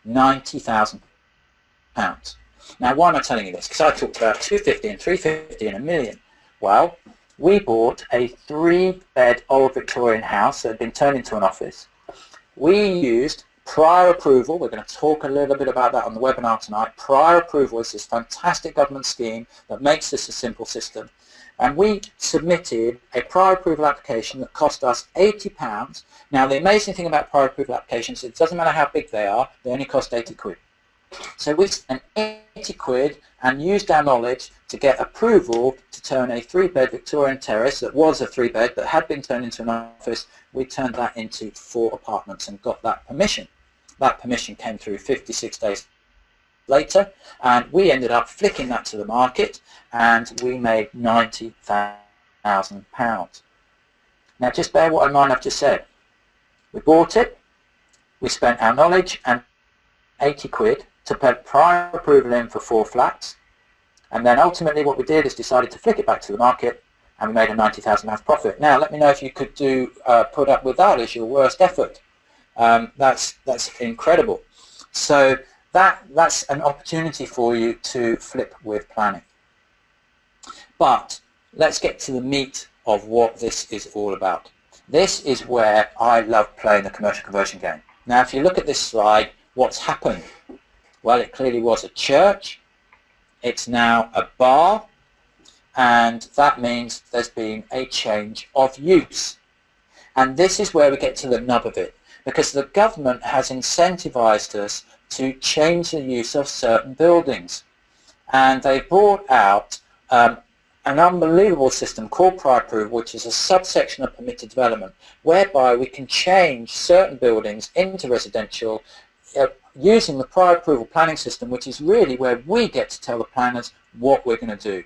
Speaker 1: £90,000. Now, why am I telling you this? Because I talked about 250 and 350 and a million. Well, we bought a 3-bed old Victorian house that had been turned into an office. We used prior approval. We're going to talk a little bit about that on the webinar tonight. Prior approval is this fantastic government scheme that makes this a simple system. And we submitted a prior approval application that cost us £80. Now, the amazing thing about prior approval applications, it doesn't matter how big they are, they only cost 80 quid. So we spent 80 quid and used our knowledge to get approval to turn a 3-bed Victorian terrace that was a 3-bed that had been turned into an office. We turned that into 4 apartments and got that permission. That permission came through 56 days later, and we ended up flicking that to the market, and we made £90,000. Now just bear what in mind I've just said. We bought it, we spent our knowledge and 80 quid to put prior approval in for 4 flats, and then ultimately what we did is decided to flick it back to the market, and we made a £90,000 profit. Now let me know if you could put up with that as your worst effort. That's incredible. So that's an opportunity for you to flip with planning. But let's get to the meat of what this is all about. This is where I love playing the commercial conversion game. Now if you look at this slide, what's happened? Well, it clearly was a church. It's now a bar, and that means there's been a change of use. And this is where we get to the nub of it, because the government has incentivized us to change the use of certain buildings. And they brought out an unbelievable system called prior approval, which is a subsection of permitted development, whereby we can change certain buildings into residential using the prior approval planning system, which is really where we get to tell the planners what we're going to do.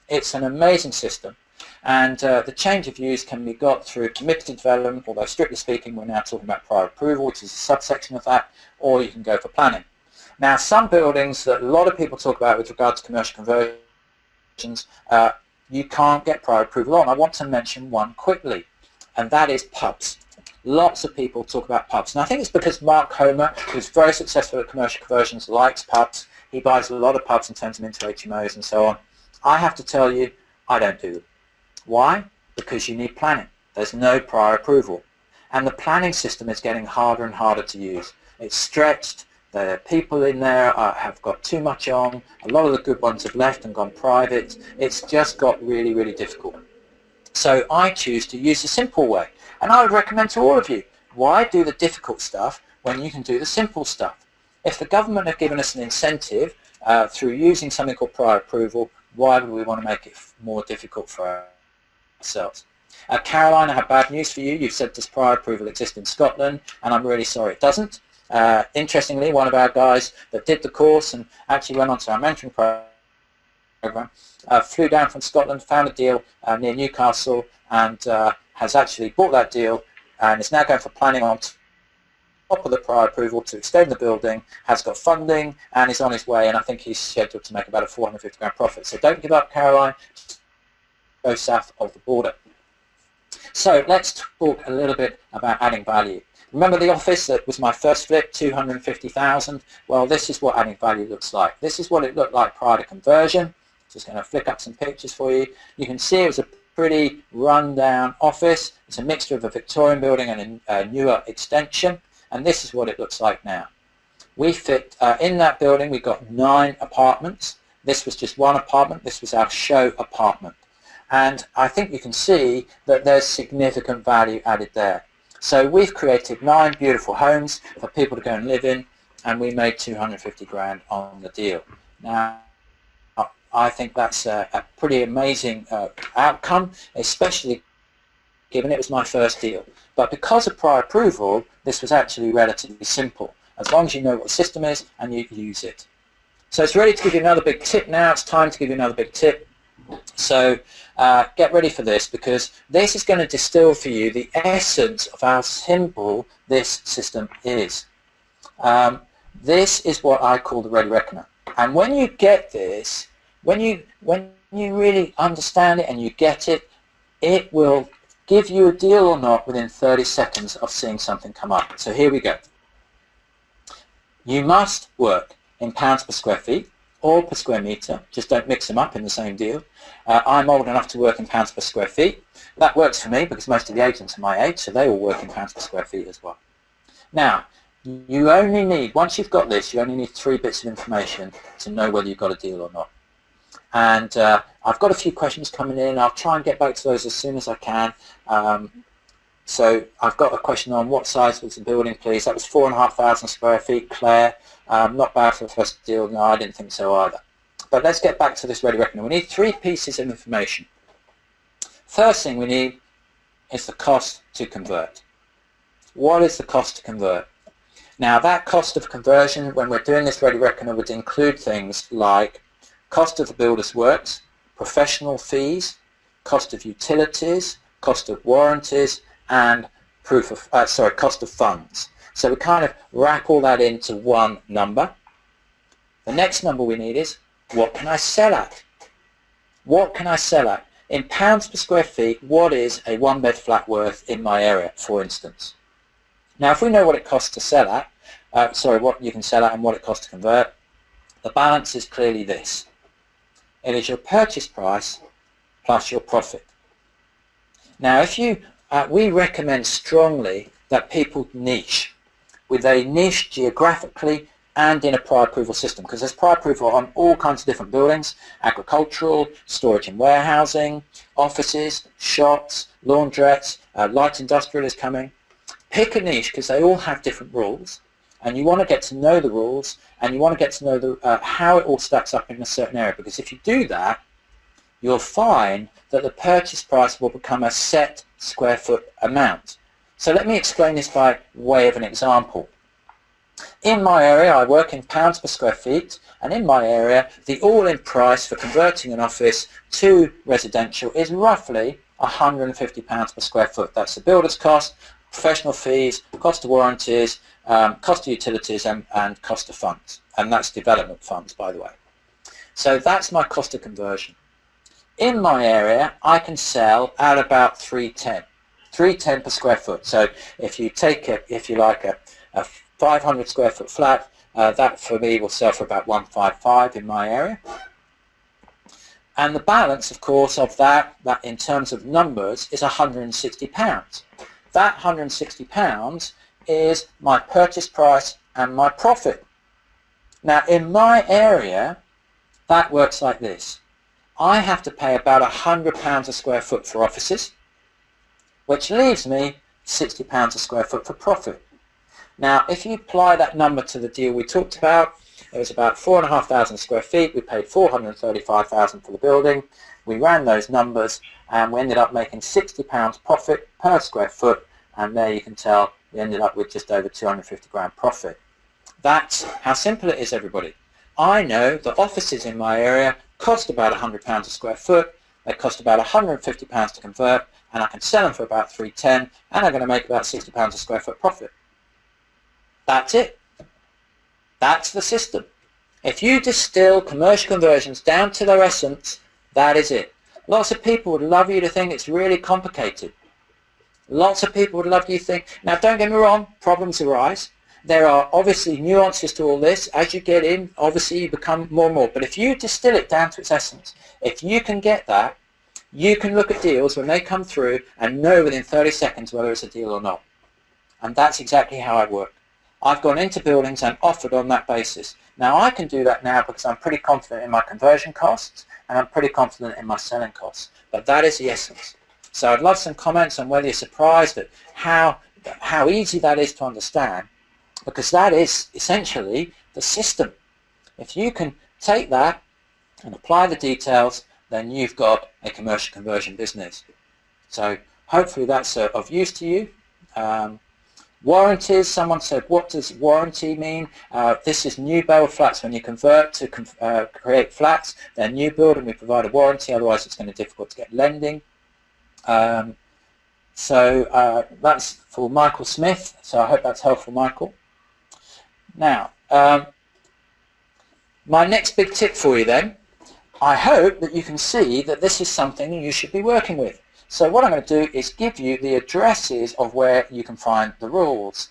Speaker 1: It's an amazing system. And the change of use can be got through permitted development, although strictly speaking we're now talking about prior approval, which is a subsection of that, or you can go for planning. Now some buildings that a lot of people talk about with regard to commercial conversions, you can't get prior approval on. I want to mention one quickly, and that is pubs. Lots of people talk about pubs, and I think it's because Mark Homer, who's very successful at commercial conversions, likes pubs. He buys a lot of pubs and turns them into HMOs and so on. I have to tell you, I don't do them. Why? Because you need planning. There's no prior approval. And the planning system is getting harder and harder to use. It's stretched. The people in there have got too much on. A lot of the good ones have left and gone private. It's just got really, really difficult. So I choose to use the simple way. And I would recommend to all of you, why do the difficult stuff when you can do the simple stuff? If the government have given us an incentive through using something called prior approval, why would we want to make it more difficult for ourselves? Caroline, I have bad news for you. You've said this prior approval exists in Scotland, and I'm really sorry it doesn't. Interestingly, one of our guys that did the course and actually went on to our mentoring program flew down from Scotland, found a deal near Newcastle, and has actually bought that deal and is now going for planning on top of the prior approval to extend the building, has got funding and is on his way, and I think he's scheduled to make about a 450 grand profit. So don't give up, Caroline. Go south of the border. So let's talk a little bit about adding value. Remember the office that was my first flip, 250,000? Well, this is what adding value looks like. This is what it looked like prior to conversion. Just going to flick up some pictures for you. You can see it was a pretty run-down office. It's a mixture of a Victorian building and a newer extension, and this is what it looks like now. We fit in that building. We got 9 apartments. This was just one apartment. This was our show apartment, and I think you can see that there's significant value added there. So we've created 9 beautiful homes for people to go and live in, and we made 250 grand on the deal. Now, I think that's a pretty amazing outcome, especially given it was my first deal. But because of prior approval, this was actually relatively simple, as long as you know what the system is and you use it. So it's ready to give you another big tip now. It's time to give you another big tip. So get ready for this, because this is going to distill for you the essence of how simple this system is. This is what I call the Ready Reckoner. And when you get this, when you really understand it and you get it, it will give you a deal or not within 30 seconds of seeing something come up. So here we go. You must work in pounds per square feet or per square metre. Just don't mix them up in the same deal. I'm old enough to work in pounds per square feet. That works for me because most of the agents are my age, so they all work in pounds per square feet as well. Now, you only need, once you've got this, you only need 3 bits of information to know whether you've got a deal or not. And I've got a few questions coming in. I'll try and get back to those as soon as I can. So I've got a question on what size was the building, please. That was 4,500 square feet, Claire. Not bad for the first deal. No, I didn't think so either. But let's get back to this Ready Reckoner. We need 3 pieces of information. First thing we need is the cost to convert. What is the cost to convert? Now, that cost of conversion, when we're doing this Ready Reckoner, would include things like cost of the builder's works, professional fees, cost of utilities, cost of warranties, and cost of funds. So we kind of wrap all that into one number. The next number we need is, what can I sell at? What can I sell at? In pounds per square feet, what is a 1-bed flat worth in my area, for instance? Now, if we know what it costs to sell at, what you can sell at and what it costs to convert, the balance is clearly this. It is your purchase price plus your profit. Now, we recommend strongly that people niche, with a niche geographically and in a prior approval system, because there's prior approval on all kinds of different buildings: agricultural, storage and warehousing, offices, shops, laundrettes, light industrial is coming. Pick a niche, because they all have different rules, and you want to get to know the rules, and you want to get to know how it all stacks up in a certain area, because if you do that, you'll find that the purchase price will become a set square foot amount. So let me explain this by way of an example. In my area, I work in pounds per square feet, and in my area, the all-in price for converting an office to residential is roughly £150 per square foot. That's the builder's cost, professional fees, cost of warranties, cost of utilities, and cost of funds. And that's development funds, by the way. So that's my cost of conversion. In my area, I can sell at about 310 per square foot. So if you take a 500 square foot flat, that for me will sell for about 155 in my area. And the balance, of course, of that in terms of numbers is £160. That £160 is my purchase price and my profit. Now, in my area, that works like this. I have to pay about £100 a square foot for offices, which leaves me £60 a square foot for profit. Now, if you apply that number to the deal we talked about, it was about 4,500 square feet. We paid $435,000 for the building. We ran those numbers, and we ended up making £60 profit per square foot. And there you can tell we ended up with just over 250 grand profit. That's how simple it is, everybody. I know that offices in my area cost about £100 a square foot. They cost about £150 to convert, and I can sell them for about 310, and I'm going to make about £60 a square foot profit. That's it. That's the system. If you distill commercial conversions down to their essence, that is it. Lots of people would love you to think it's really complicated. Lots of people would love you to think, now don't get me wrong, problems arise. There are obviously nuances to all this. As you get in, obviously you become more and more. But if you distill it down to its essence, if you can get that, you can look at deals when they come through and know within 30 seconds whether it's a deal or not. And that's exactly how I work. I've gone into buildings and offered on that basis. Now I can do that now because I'm pretty confident in my conversion costs and I'm pretty confident in my selling costs. But that is the essence. So I'd love some comments on whether you're surprised at how easy that is to understand, because that is essentially the system. If you can take that and apply the details, then you've got a commercial conversion business. So hopefully that's of use to you. Warranties, someone said, what does warranty mean? This is new build flats. When you convert to create flats, they're new build and we provide a warranty, otherwise it's going to be difficult to get lending. So that's for Michael Smith, so I hope that's helpful, Michael. Now, my next big tip for you then, I hope that you can see that this is something you should be working with. So what I'm going to do is give you the addresses of where you can find the rules.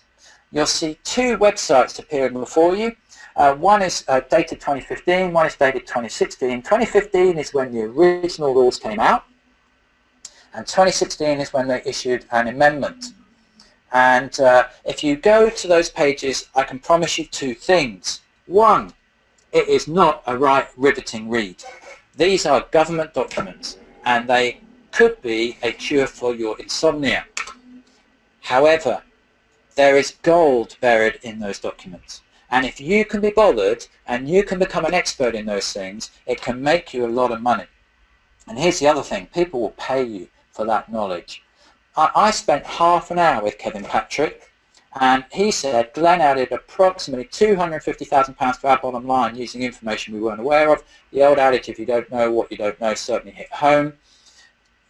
Speaker 1: You'll see two websites appearing before you. One is dated 2015, one is dated 2016. 2015 is when the original rules came out, and 2016 is when they issued an amendment. And if you go to those pages, I can promise you two things. One, it is not a riveting read. These are government documents, and they could be a cure for your insomnia. However, there is gold buried in those documents, and if you can be bothered and you can become an expert in those things, it can make you a lot of money. And here's the other thing, people will pay you for that knowledge. I spent half an hour with Kevin Patrick, and he said Glenn added approximately £250,000 to our bottom line using information we weren't aware of. The old adage, if you don't know what you don't know, certainly hit home.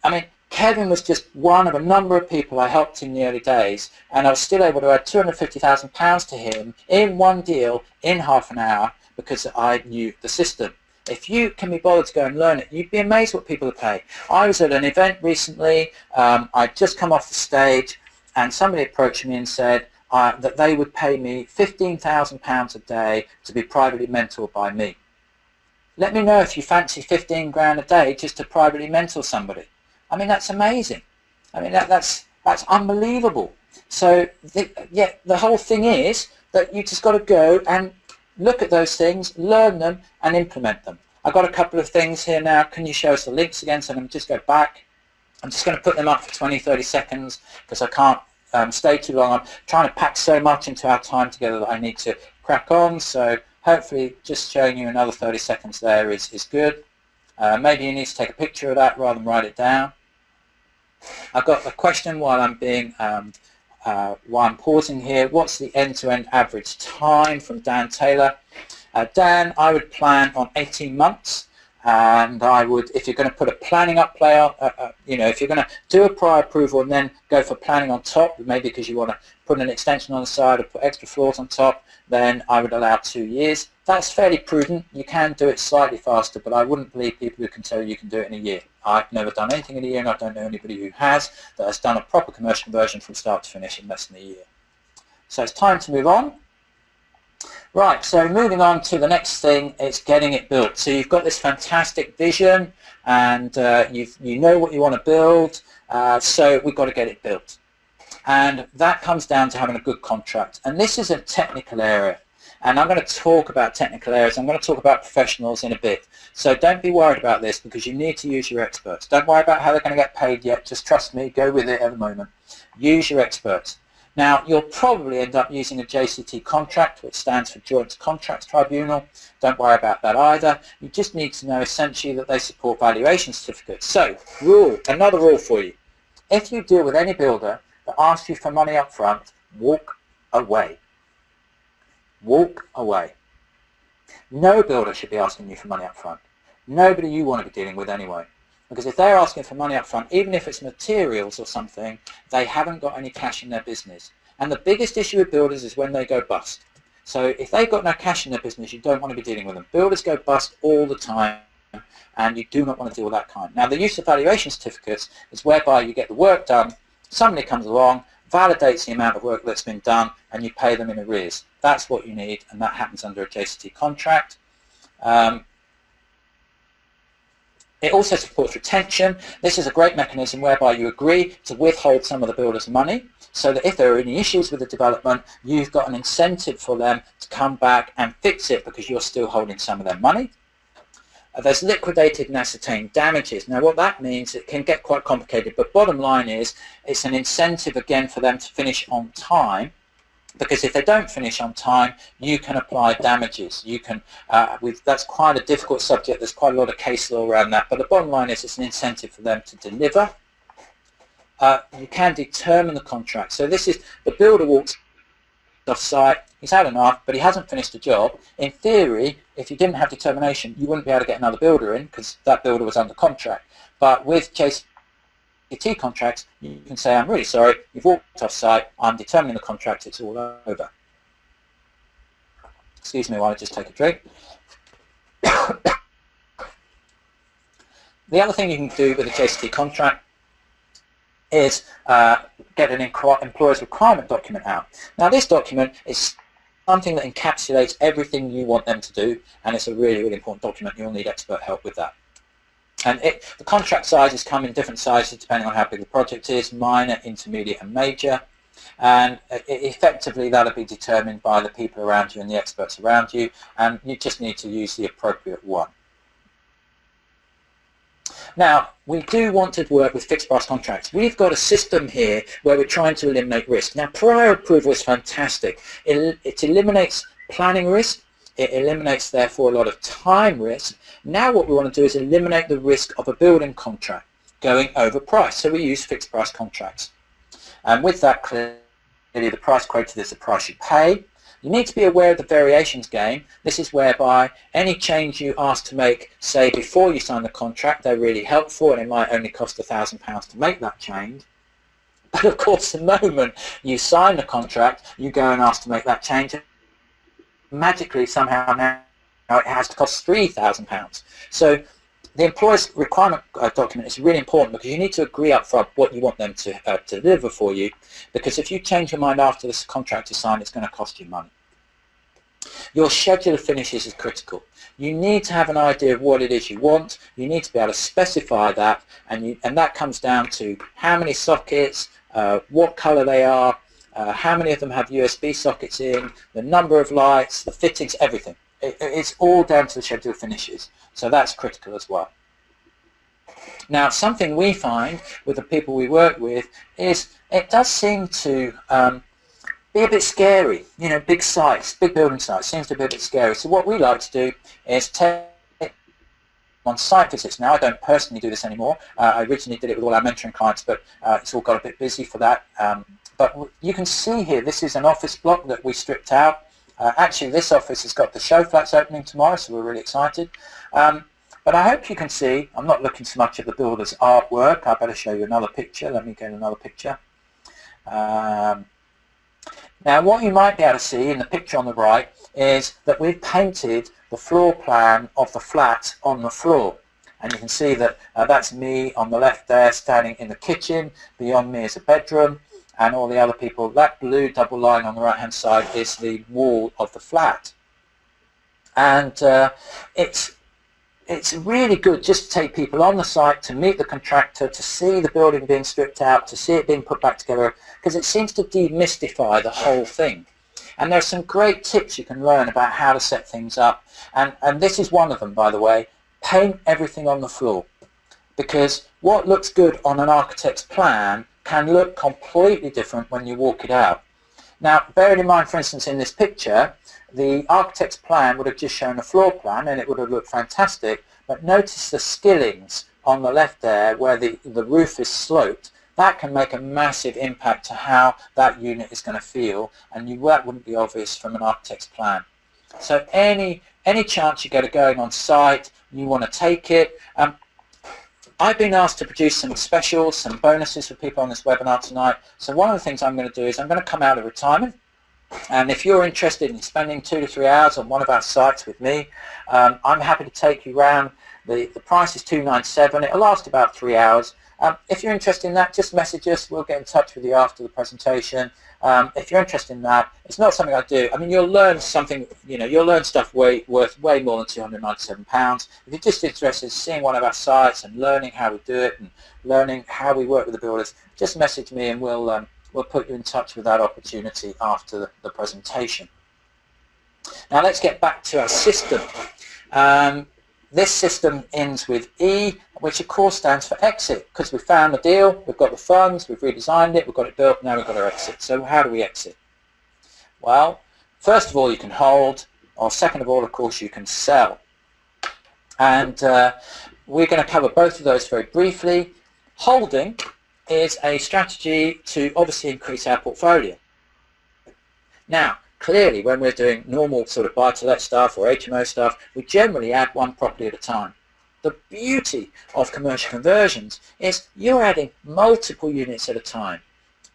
Speaker 1: I mean, Kevin was just one of a number of people I helped in the early days, and I was still able to add £250,000 to him in one deal in half an hour because I knew the system. If you can be bothered to go and learn it, you'd be amazed what people pay. I was at an event recently, I'd just come off the stage, and somebody approached me and said that they would pay me £15,000 a day to be privately mentored by me. Let me know if you fancy 15 grand a day just to privately mentor somebody. I mean, that's amazing. I mean, that's unbelievable. So, the whole thing is that you just got to go and look at those things, learn them, and implement them. I've got a couple of things here now. Can you show us the links again? So I'm going to just go back. I'm just going to put them up for 20, 30 seconds because I can't stay too long. I'm trying to pack so much into our time together that I need to crack on. So hopefully just showing you another 30 seconds there is good. Maybe you need to take a picture of that rather than write it down. I've got a question while I'm pausing here. What's the end-to-end average time from Dan Taylor? Dan, I would plan on 18 months, and I would, if you're going to put a planning up player, if you're going to do a prior approval and then go for planning on top, maybe because you want to put an extension on the side or put extra floors on top, then I would allow 2 years. That's fairly prudent. You can do it slightly faster, but I wouldn't believe people who can tell you can do it in a year. I've never done anything in a year, and I don't know anybody who has that has done a proper commercial conversion from start to finish in less than a year. So it's time to move on. Right, so moving on to the next thing, it's getting it built. So you've got this fantastic vision, and you know what you want to build, so we've got to get it built. And that comes down to having a good contract. And this is a technical area. And I'm going to talk about technical areas. I'm going to talk about professionals in a bit. So don't be worried about this because you need to use your experts. Don't worry about how they're going to get paid yet. Just trust me. Go with it at the moment. Use your experts. Now, you'll probably end up using a JCT contract, which stands for Joint Contracts Tribunal. Don't worry about that either. You just need to know essentially that they support valuation certificates. So, another rule for you. If you deal with any builder that asks you for money up front, walk away. Walk away. No builder should be asking you for money up front. Nobody you want to be dealing with anyway. Because if they're asking for money up front, even if it's materials or something, they haven't got any cash in their business. And the biggest issue with builders is when they go bust. So if they've got no cash in their business, you don't want to be dealing with them. Builders go bust all the time, and you do not want to deal with that kind. Now, the use of valuation certificates is whereby you get the work done, somebody comes along, validates the amount of work that's been done, and you pay them in arrears. That's what you need, and that happens under a JCT contract. It also supports retention. This is a great mechanism whereby you agree to withhold some of the builder's money so that if there are any issues with the development, you've got an incentive for them to come back and fix it because you're still holding some of their money. There's liquidated and ascertained damages. Now what that means, it can get quite complicated, but bottom line is it's an incentive again for them to finish on time Because if they don't finish on time, you can apply damages. You can, that's quite a difficult subject. There's quite a lot of case law around that. But the bottom line is it's an incentive for them to deliver. You can determine the contract. So this is, the builder walks off site, he's had enough, but he hasn't finished the job. In theory, if you didn't have determination, you wouldn't be able to get another builder in because that builder was under contract. But with JCT contracts, you can say, I'm really sorry, you've walked off site, I'm determining the contract, it's all over. Excuse me while I just take a drink. The other thing you can do with a JCT contract is get an employer's requirement document out. Now this document is something that encapsulates everything you want them to do, and it's a really, really important document. You'll need expert help with that. And the contract sizes come in different sizes depending on how big the project is, minor, intermediate and major. And effectively that'll be determined by the people around you and the experts around you, and you just need to use the appropriate one. Now, we do want to work with fixed price contracts. We've got a system here where we're trying to eliminate risk. Now, prior approval is fantastic. It eliminates planning risk. It eliminates, therefore, a lot of time risk. Now what we want to do is eliminate the risk of a building contract going over price. So we use fixed price contracts. And with that, clearly the price quoted is the price you pay. You need to be aware of the variations game. This is whereby any change you ask to make, say before you sign the contract, they're really helpful and it might only cost £1,000 to make that change. But of course the moment you sign the contract, you go and ask to make that change. Magically somehow now it has to cost £3,000. So the employer's requirement document is really important because you need to agree up front what you want them to deliver for you, because if you change your mind after this contract is signed, it's going to cost you money. Your schedule of finishes is critical. You need to have an idea of what it is you want. You need to be able to specify that, and that comes down to how many sockets, what colour they are, how many of them have USB sockets in, the number of lights, the fittings, everything. It's all down to the schedule of finishes. So that's critical as well. Now, something we find with the people we work with is it does seem to be a bit scary. You know, big sites, big building sites seems to be a bit scary. So what we like to do is take on site visits. Now, I don't personally do this anymore. I originally did it with all our mentoring clients, but it's all got a bit busy for that. But you can see here, this is an office block that we stripped out. Actually, this office has got the show flats opening tomorrow, so we're really excited. But I hope you can see, I'm not looking so much at the builder's artwork. I better show you another picture. Let me get another picture. Now, what you might be able to see in the picture on the right is that we've painted the floor plan of the flat on the floor. And you can see that that's me on the left there, standing in the kitchen. Beyond me is a bedroom. And all the other people, that blue double line on the right hand side is the wall of the flat. And it's really good just to take people on the site, to meet the contractor, to see the building being stripped out, to see it being put back together, because it seems to demystify the whole thing. And there's some great tips you can learn about how to set things up. And this is one of them, by the way. Paint everything on the floor. Because what looks good on an architect's plan can look completely different when you walk it out. Now, bearing in mind, for instance, in this picture, the architect's plan would have just shown a floor plan and it would have looked fantastic, but notice the skillings on the left there where the roof is sloped. That can make a massive impact to how that unit is going to feel, and that wouldn't be obvious from an architect's plan. So any chance you get of going on site, you want to take it. I've been asked to produce some specials, some bonuses for people on this webinar tonight. So one of the things I'm going to do is I'm going to come out of retirement. And if you're interested in spending 2 to 3 hours on one of our sites with me, I'm happy to take you around. The price is $297. It'll last about 3 hours. If you're interested in that, just message us. We'll get in touch with you after the presentation. If you're interested in that, it's not something I do. I mean, you'll learn something, you'll learn stuff worth way more than £297. If you're just interested in seeing one of our sites and learning how we do it and learning how we work with the builders, just message me and we'll put you in touch with that opportunity after the presentation. Now let's get back to our system. This system ends with E, which of course stands for exit, because we found the deal, we've got the funds, we've redesigned it, we've got it built, now we've got our exit. So how do we exit? Well, first of all, you can hold, or second of all, of course, you can sell. And we're going to cover both of those very briefly. Holding is a strategy to obviously increase our portfolio. Now, clearly, when we're doing normal sort of buy-to-let stuff or HMO stuff, we generally add one property at a time. The beauty of commercial conversions is you're adding multiple units at a time.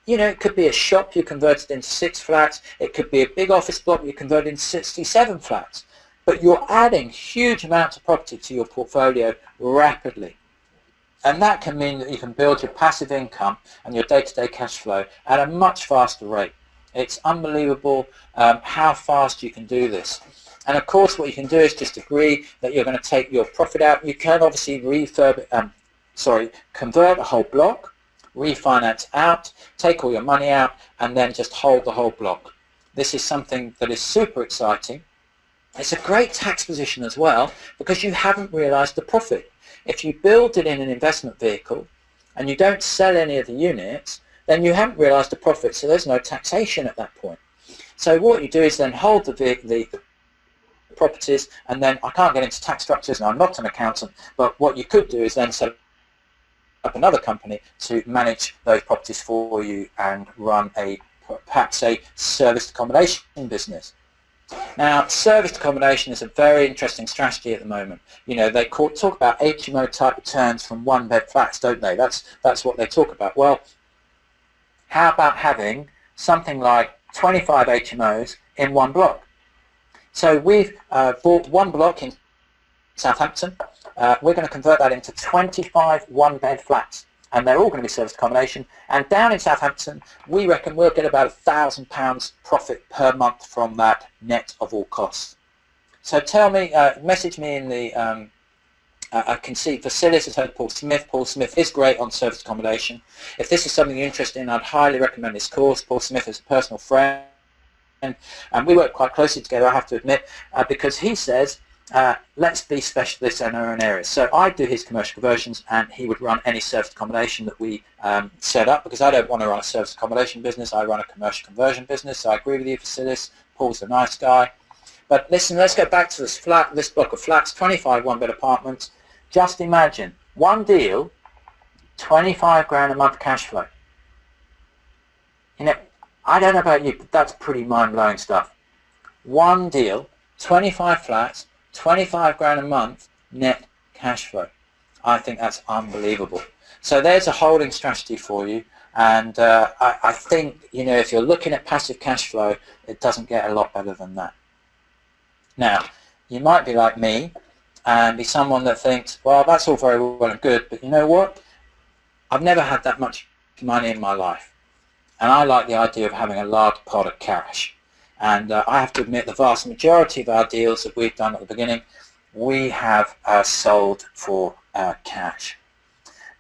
Speaker 1: You know, it could be a shop you converted into 6 flats, it could be a big office block you converted into 67 flats, but you're adding huge amounts of property to your portfolio rapidly. And that can mean that you can build your passive income and your day-to-day cash flow at a much faster rate. It's unbelievable how fast you can do this. And of course what you can do is just agree that you're going to take your profit out. You can obviously convert a whole block, refinance out, take all your money out, and then just hold the whole block. This is something that is super exciting. It's a great tax position as well because you haven't realized the profit. If you build it in an investment vehicle and you don't sell any of the units, then you haven't realized the profit, so there's no taxation at that point. So what you do is then hold the properties, and then I can't get into tax structures and I'm not an accountant, but what you could do is then set up another company to manage those properties for you and run perhaps a serviced accommodation business. Now, serviced accommodation is a very interesting strategy at the moment. You know, they talk about HMO type returns from one-bed flats, don't they? That's what they talk about. Well, how about having something like 25 HMOs in one block? So we've bought one block in Southampton. We're going to convert that into 25 one-bed flats, and they're all going to be serviced accommodation. And down in Southampton, we reckon we'll get about £1,000 profit per month from that, net of all costs. So tell me, message me in the, I can see Vasilis has heard Paul Smith. Paul Smith is great on serviced accommodation. If this is something you're interested in, I'd highly recommend this course. Paul Smith is a personal friend, and we work quite closely together, I have to admit, because he says, let's be specialists in our own areas. So I do his commercial conversions, and he would run any serviced accommodation that we set up, because I don't want to run a serviced accommodation business. I run a commercial conversion business. So I agree with you, Vasilis. Paul's a nice guy. But listen, let's go back to this block of flats, 25 one-bed apartments. Just imagine, one deal, 25 grand a month cash flow. You know, I don't know about you, but that's pretty mind-blowing stuff. One deal, 25 flats, 25 grand a month net cash flow. I think that's unbelievable. So there's a holding strategy for you, and I think, you know, if you're looking at passive cash flow, it doesn't get a lot better than that. Now, you might be like me and be someone that thinks, well, that's all very well and good, but you know what? I've never had that much money in my life, and I like the idea of having a large pot of cash. And I have to admit, the vast majority of our deals that we've done at the beginning, we have sold for cash.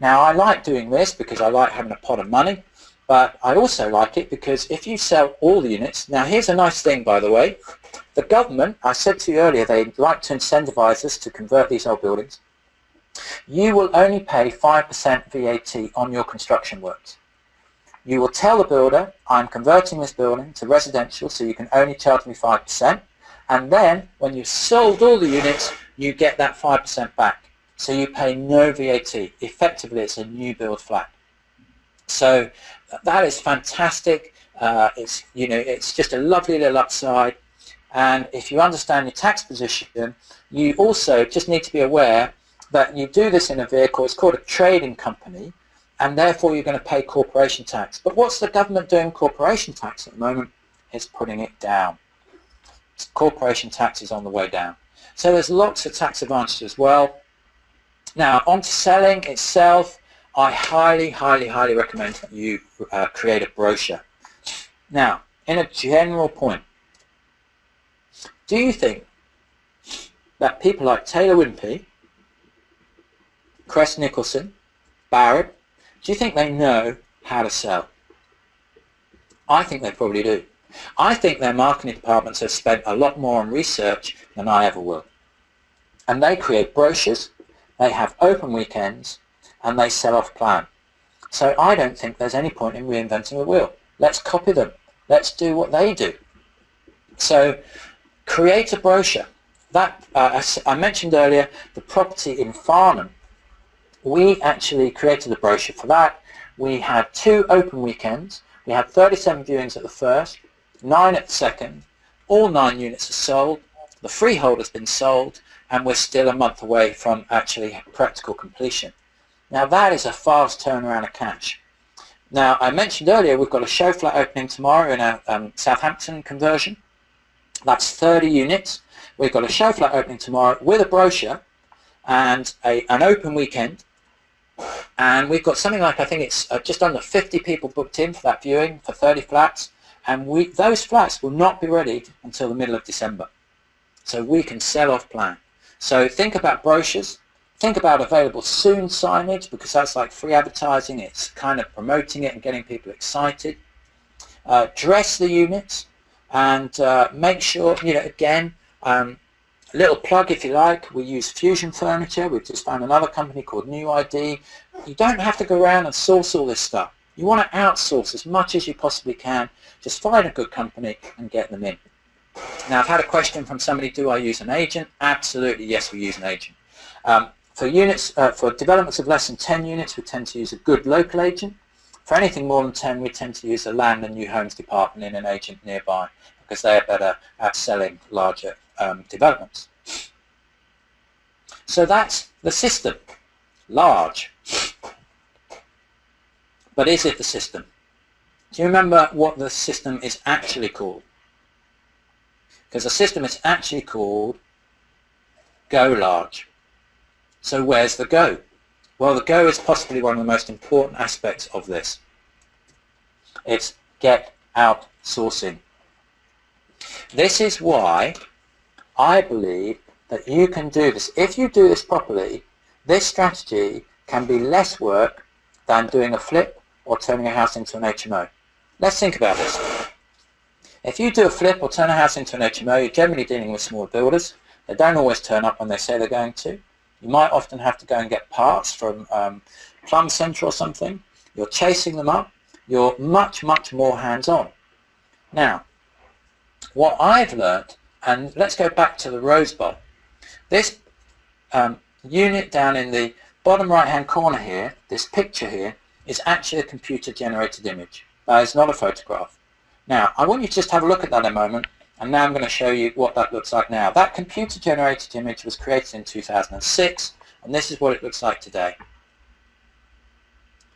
Speaker 1: Now, I like doing this because I like having a pot of money, but I also like it because if you sell all the units, now here's a nice thing, by the way. The government, I said to you earlier, they like to incentivize us to convert these old buildings. You will only pay 5% VAT on your construction works. You will tell the builder, I'm converting this building to residential, so you can only charge me 5%. And then, when you've sold all the units, you get that 5% back. So you pay no VAT. Effectively, it's a new build flat. So that is fantastic. It's just a lovely little upside. And if you understand your tax position, you also just need to be aware that you do this in a vehicle. It's called a trading company, and therefore you're going to pay corporation tax. But what's the government doing corporation tax at the moment? It's putting it down. Corporation tax is on the way down. So there's lots of tax advantages as well. Now, on to selling itself, I highly, highly, highly recommend that you create a brochure. Now, in a general point, do you think that people like Taylor Wimpey, Crest Nicholson, Barrett, do you think they know how to sell? I think they probably do. I think their marketing departments have spent a lot more on research than I ever will. And they create brochures, they have open weekends, and they sell off plan. So I don't think there's any point in reinventing the wheel. Let's copy them. Let's do what they do. So create a brochure. That I mentioned earlier, the property in Farnham. We actually created a brochure for that. We had 2 open weekends. We had 37 viewings at the first, 9 at the second. All 9 units are sold. The freehold has been sold, and we're still a month away from actually practical completion. Now that is a fast turnaround of cash. Now I mentioned earlier we've got a show flat opening tomorrow in our Southampton conversion. That's 30 units. We've got a show flat opening tomorrow with a brochure and an open weekend. And we've got something like, I think it's just under 50 people booked in for that viewing for 30 flats. And those flats will not be ready until the middle of December. So we can sell off plan. So think about brochures. Think about available soon signage, because that's like free advertising. It's kind of promoting it and getting people excited. Dress the units and make sure, again, a little plug if you like, we use Fusion Furniture. We've just found another company called New ID. You don't have to go around and source all this stuff. You want to outsource as much as you possibly can. Just find a good company and get them in. Now I've had a question from somebody, do I use an agent? Absolutely, yes, we use an agent. For units, for developments of less than 10 units, we tend to use a good local agent. For anything more than 10, we tend to use a land and new homes department in an agent nearby, because they are better at selling larger developments. So that's the system. Large. But is it the system? Do you remember what the system is actually called? Because the system is actually called Go Large. So where's the go? Well, the go is possibly one of the most important aspects of this. It's get outsourcing. This is why I believe that you can do this. If you do this properly, this strategy can be less work than doing a flip or turning a house into an HMO. Let's think about this. If you do a flip or turn a house into an HMO, you're generally dealing with small builders. They don't always turn up when they say they're going to. You might often have to go and get parts from Plum Centre or something. You're chasing them up. You're much, much more hands-on. Now, what I've learnt, and let's go back to the Rose Bowl. This unit down in the bottom right-hand corner here, this picture here, is actually a computer-generated image. That is not a photograph. Now, I want you to just have a look at that in a moment, and now I'm going to show you what that looks like now. That computer-generated image was created in 2006, and this is what it looks like today.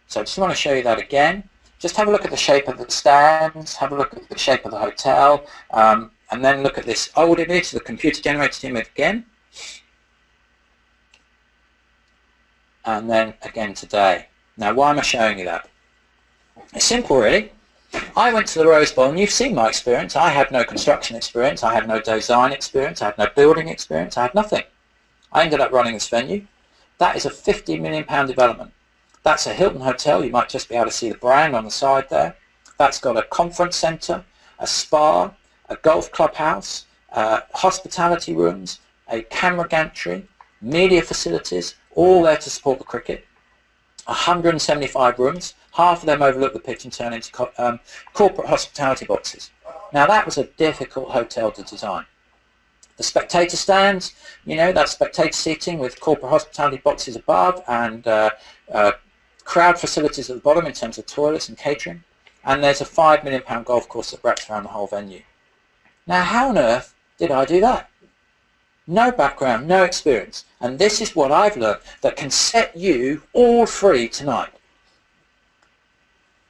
Speaker 1: So I just want to show you that again. Just have a look at the shape of the stands, have a look at the shape of the hotel, and then look at this old image, the computer-generated image again. And then again today. Now, why am I showing you that? It's simple, really. I went to the Rose Bowl, and you've seen my experience. I had no construction experience. I had no design experience. I had no building experience. I had nothing. I ended up running this venue. That is a £50 million development. That's a Hilton hotel. You might just be able to see the brand on the side there. That's got a conference centre, a spa, a golf clubhouse, hospitality rooms, a camera gantry, media facilities, all there to support the cricket. 175 rooms, half of them overlook the pitch and turn into corporate hospitality boxes. Now that was a difficult hotel to design. The spectator stands, that spectator seating with corporate hospitality boxes above and crowd facilities at the bottom in terms of toilets and catering. And there's a £5 million golf course that wraps around the whole venue. Now how on earth did I do that? No background, no experience. And this is what I've learned that can set you all free tonight.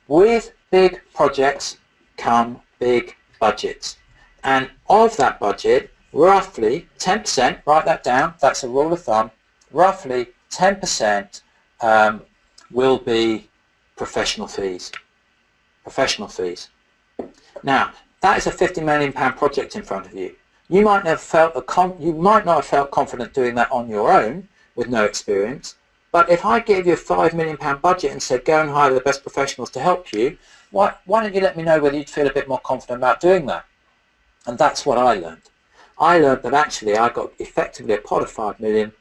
Speaker 1: With big projects come big budgets. And of that budget, roughly 10%, write that down, that's a rule of thumb, roughly 10% will be professional fees. Professional fees. Now, that is a £50 million project in front of you. You might not have felt confident doing that on your own with no experience, but if I gave you a £5 million budget and said go and hire the best professionals to help you, why don't you let me know whether you'd feel a bit more confident about doing that? And that's what I learned. I learned that actually I got effectively a pot of £5 million,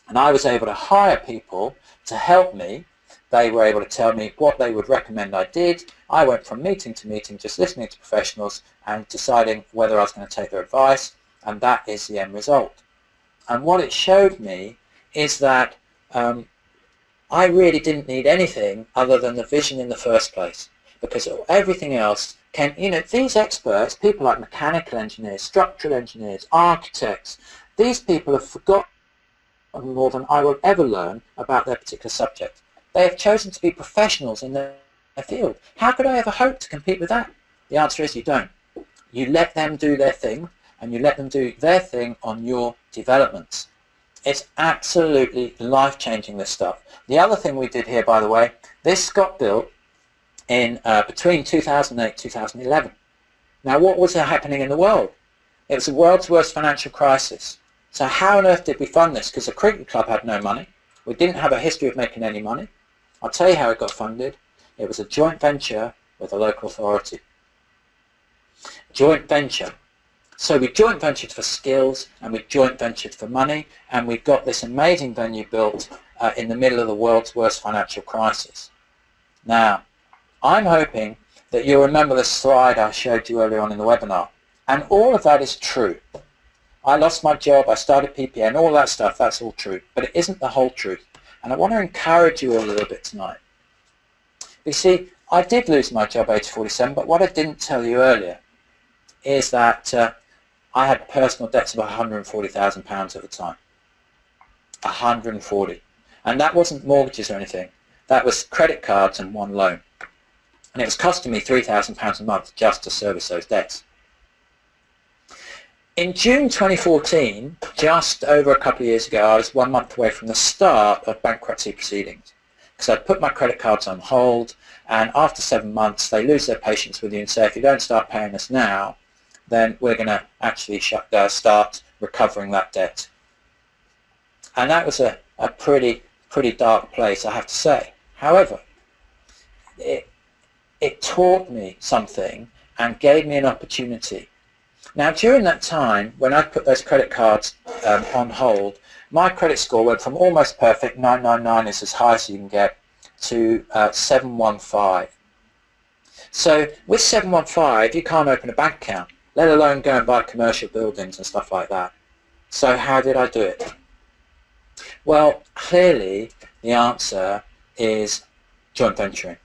Speaker 1: and I was able to hire people to help me They were able to tell me what they would recommend I did. I went from meeting to meeting, just listening to professionals and deciding whether I was going to take their advice, and that is the end result. And what it showed me is that I really didn't need anything other than the vision in the first place, because everything else came, these experts, people like mechanical engineers, structural engineers, architects, these people have forgotten more than I will ever learn about their particular subject. They have chosen to be professionals in their field. How could I ever hope to compete with that? The answer is you don't. You let them do their thing, and you let them do their thing on your developments. It's absolutely life-changing, this stuff. The other thing we did here, by the way, this got built in between 2008 and 2011. Now, what was happening in the world? It was the world's worst financial crisis. So how on earth did we fund this? Because the cricket club had no money. We didn't have a history of making any money. I'll tell you how it got funded. It was a joint venture with a local authority. Joint venture. So we joint ventured for skills, and we joint ventured for money, and we got this amazing venue built in the middle of the world's worst financial crisis. Now, I'm hoping that you'll remember the slide I showed you earlier on in the webinar. And all of that is true. I lost my job, I started PPN, all that stuff, that's all true. But it isn't the whole truth. And I want to encourage you a little bit tonight. You see, I did lose my job age 47, but what I didn't tell you earlier is that I had personal debts of £140,000 at the time. 140. And that wasn't mortgages or anything. That was credit cards and one loan. And it was costing me £3,000 a month just to service those debts. In June 2014, just over a couple of years ago, I was 1 month away from the start of bankruptcy proceedings. Because I'd put my credit cards on hold, and after 7 months, they lose their patience with you and say, if you don't start paying us now, then we're going to actually start recovering that debt. And that was a pretty dark place, I have to say. However, it taught me something and gave me an opportunity. Now, during that time, when I put those credit cards on hold, my credit score went from almost perfect, 999 is as high as you can get, to 715. So with 715, you can't open a bank account, let alone go and buy commercial buildings and stuff like that. So how did I do it? Well, clearly the answer is joint venturing.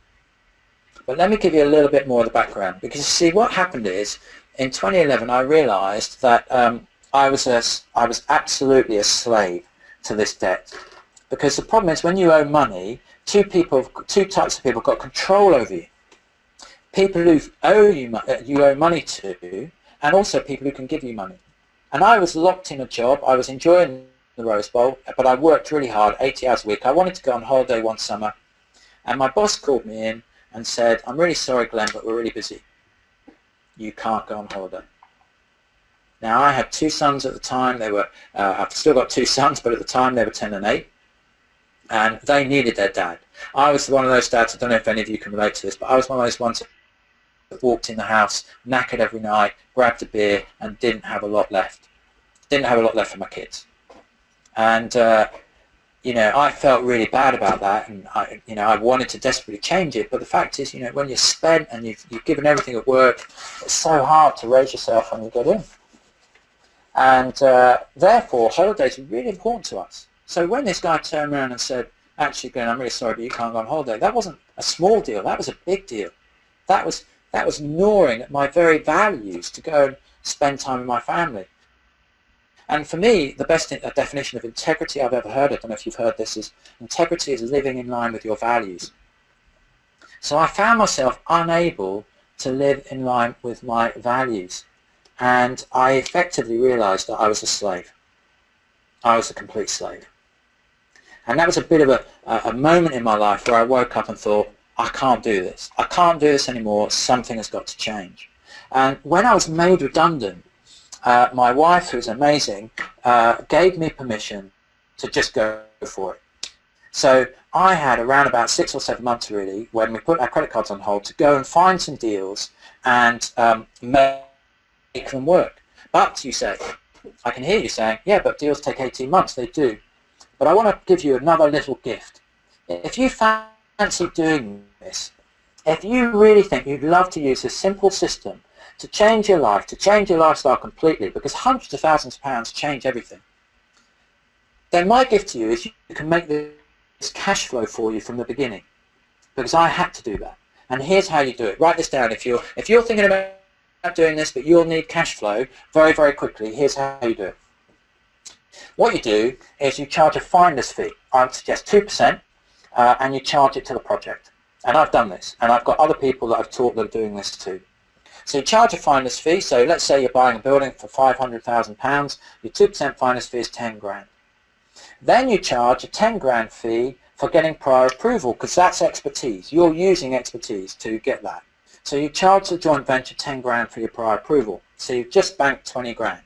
Speaker 1: But let me give you a little bit more of the background, because you see what happened is, in 2011 I realized that I was absolutely a slave to this debt. Because the problem is, when you owe money, two types of people got control over you. People who you owe money to, and also people who can give you money. And I was locked in a job. I was enjoying the Rose Bowl, but I worked really hard, 80 hours a week. I wanted to go on holiday one summer, and my boss called me in and said, I'm really sorry, Glenn, but we're really busy. You can't go on holiday. Now, I had 2 sons at the time. They were, I've still got 2 sons, but at the time they were 10 and 8, and they needed their dad. I was one of those dads, I don't know if any of you can relate to this, but I was one of those ones that walked in the house, knackered every night, grabbed a beer, and didn't have a lot left. Didn't have a lot left for my kids. And I felt really bad about that, and I wanted to desperately change it. But the fact is, when you're spent and you've given everything at work, it's so hard to raise yourself when you get in. And therefore, holidays are really important to us. So when this guy turned around and said, actually, Glenn, I'm really sorry, but you can't go on holiday, that wasn't a small deal. That was a big deal. That was gnawing at my very values to go and spend time with my family. And for me, the best definition of integrity I've ever heard, I don't know if you've heard this, is integrity is living in line with your values. So I found myself unable to live in line with my values. And I effectively realized that I was a slave. I was a complete slave. And that was a bit of a moment in my life where I woke up and thought, I can't do this. I can't do this anymore. Something has got to change. And when I was made redundant, my wife, who's amazing, gave me permission to just go for it. So I had around about 6 or 7 months, really, when we put our credit cards on hold, to go and find some deals and make them work. But you say, I can hear you saying, yeah, but deals take 18 months. They do. But I want to give you another little gift. If you found fancy doing this, if you really think you'd love to use this simple system to change your life, to change your lifestyle completely, because hundreds of thousands of pounds change everything, then my gift to you is you can make this cash flow for you from the beginning, because I had to do that. And here's how you do it. Write this down. If you're thinking about doing this, but you'll need cash flow very, very quickly, here's how you do it. What you do is you charge a finder's fee. I would suggest 2%, and you charge it to the project. And I've done this, and I've got other people that I've taught that are doing this too. So you charge a finder's fee. So let's say you're buying a building for £500,000. Your 2% finder's fee is 10 grand. Then you charge a 10 grand fee for getting prior approval, because that's expertise. You're using expertise to get that. So you charge the joint venture 10 grand for your prior approval. So you've just banked 20 grand.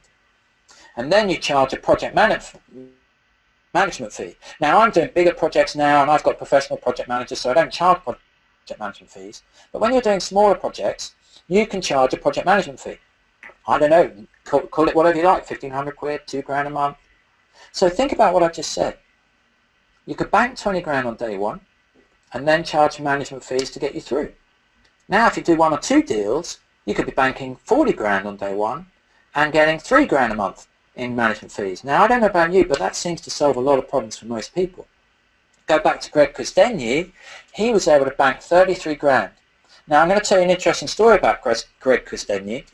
Speaker 1: And then you charge a project management fee. Now I'm doing bigger projects now, and I've got professional project managers, so I don't charge project management fees. But when you're doing smaller projects, you can charge a project management fee. I don't know, call it whatever you like, 1,500 quid, 2 grand a month. So think about what I just said. You could bank 20 grand on day one, and then charge management fees to get you through. Now if you do 1 or 2 deals, you could be banking 40 grand on day one and getting 3 grand a month in management fees. Now I don't know about you, but that seems to solve a lot of problems for most people. Go back to Greg Christenny, he was able to bank 33 grand. Now I'm going to tell you an interesting story about Greg Christenny.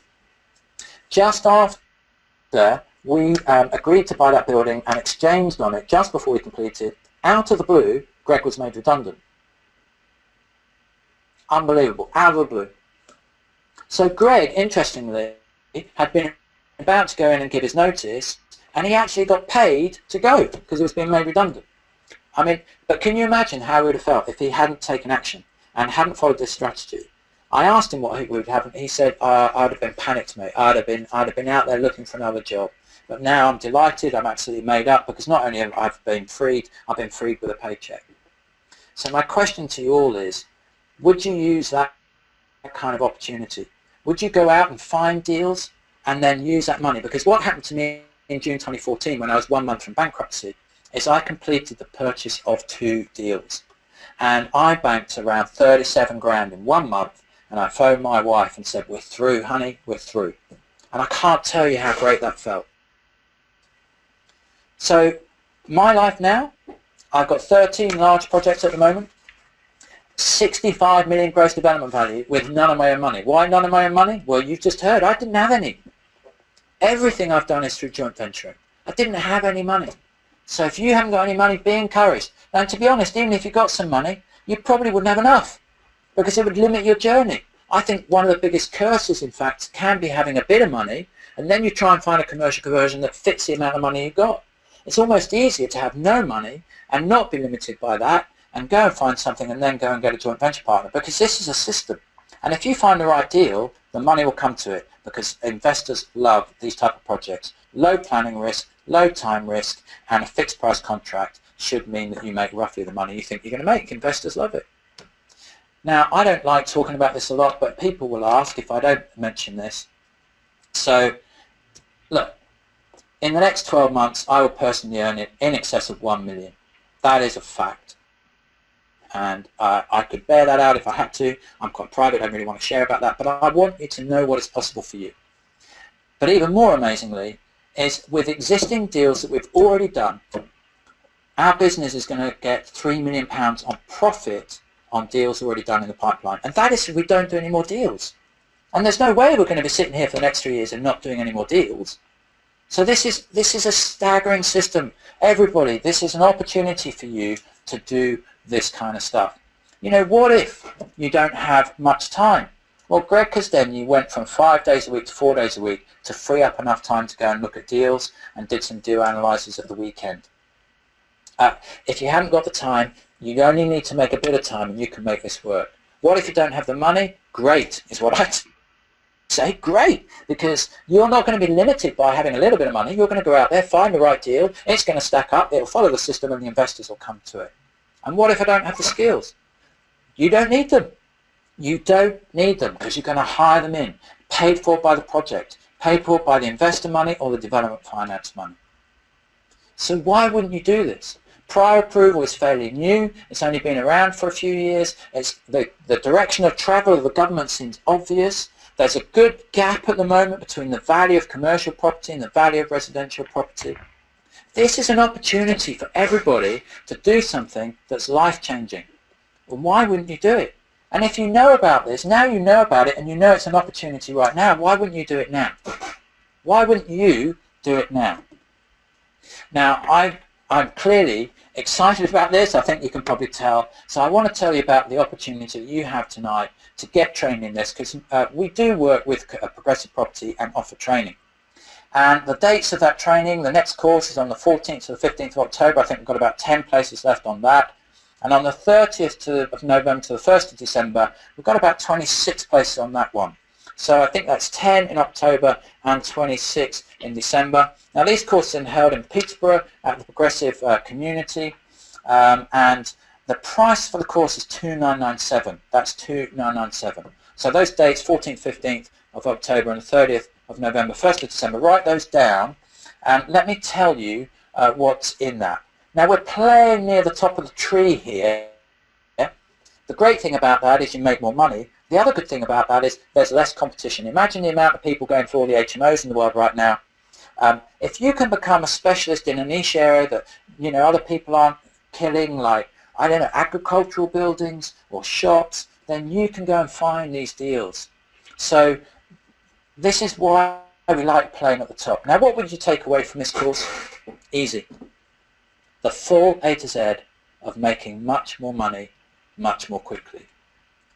Speaker 1: Just after we agreed to buy that building and exchanged on it just before we completed, out of the blue, Greg was made redundant. Unbelievable, out of the blue. So Greg, interestingly, had been about to go in and give his notice, and he actually got paid to go because he was being made redundant. I mean, but can you imagine how he would have felt if he hadn't taken action and hadn't followed this strategy? I asked him what he would have, and he said, I'd have been panicked, mate. I'd have been out there looking for another job. But now I'm delighted, I'm absolutely made up, because not only have I been freed, I've been freed with a paycheck. So my question to you all is, would you use that kind of opportunity? Would you go out and find deals and then use that money? Because what happened to me in June 2014 when I was 1 month from bankruptcy is I completed the purchase of 2 deals. And I banked around 37 grand in 1 month, and I phoned my wife and said, we're through, honey, we're through. And I can't tell you how great that felt. So my life now, I've got 13 large projects at the moment, 65 million gross development value with none of my own money. Why none of my own money? Well, you've just heard, I didn't have any. Everything I've done is through joint venturing. I didn't have any money. So if you haven't got any money, be encouraged. And to be honest, even if you got some money, you probably wouldn't have enough, because it would limit your journey. I think one of the biggest curses, in fact, can be having a bit of money, and then you try and find a commercial conversion that fits the amount of money you've got. It's almost easier to have no money and not be limited by that, and go and find something and then go and get a joint venture partner, because this is a system. And if you find the right deal, the money will come to it, because investors love these type of projects. Low planning risk, low time risk, and a fixed price contract should mean that you make roughly the money you think you're going to make. Investors love it. Now, I don't like talking about this a lot, but people will ask if I don't mention this. So, look, in the next 12 months, I will personally earn it in excess of 1 million. That is a fact. And I could bear that out if I had to. I'm quite private, I don't really want to share about that, but I want you to know what is possible for you. But even more amazingly is, with existing deals that we've already done, our business is going to get £3 million on profit on deals already done in the pipeline. And that is if we don't do any more deals. And there's no way we're going to be sitting here for the next 3 years and not doing any more deals. So this is a staggering system. Everybody, this is an opportunity for you to do this kind of stuff. You know, what if you don't have much time? Well, Greg Christenny went from 5 days a week to 4 days a week to free up enough time to go and look at deals, and did some deal analyses at the weekend. If you haven't got the time, you only need to make a bit of time and you can make this work. What if you don't have the money? Great, is what I'd say. Great, because you're not going to be limited by having a little bit of money. You're going to go out there, find the right deal, it's going to stack up, it'll follow the system, and the investors will come to it. And what if I don't have the skills? You don't need them. You don't need them, because you're going to hire them in, paid for by the project, paid for by the investor money or the development finance money. So why wouldn't you do this? Prior approval is fairly new. It's only been around for a few years. It's the direction of travel of the government seems obvious. There's a good gap at the moment between the value of commercial property and the value of residential property. This is an opportunity for everybody to do something that's life-changing. Well, why wouldn't you do it? And if you know about this, now you know about it and you know it's an opportunity right now, why wouldn't you do it now? Why wouldn't you do it now? Now, I'm clearly excited about this. I think you can probably tell. So I want to tell you about the opportunity that you have tonight to get trained in this, because we do work with progressive property and offer training. And the dates of that training, the next course is on the 14th to the 15th of October. I think we've got about 10 places left on that. And on the 30th of November to the 1st of December, we've got about 26 places on that one. So I think that's 10 in October and 26 in December. Now these courses are held in Peterborough at the Progressive Community, and the price for the course is $2,997. That's $2,997. So those dates, 14th, 15th of October and the 30th of November, 1st of December, write those down and let me tell you what's in that. Now we're playing near the top of the tree here. The great thing about that is you make more money. The other good thing about that is there's less competition. Imagine the amount of people going for all the HMOs in the world right now. If you can become a specialist in a niche area that other people aren't killing, like I don't know, agricultural buildings or shops, then you can go and find these deals. So this is why we like playing at the top. Now what would you take away from this course? Easy. The full A to Z of making much more money much more quickly.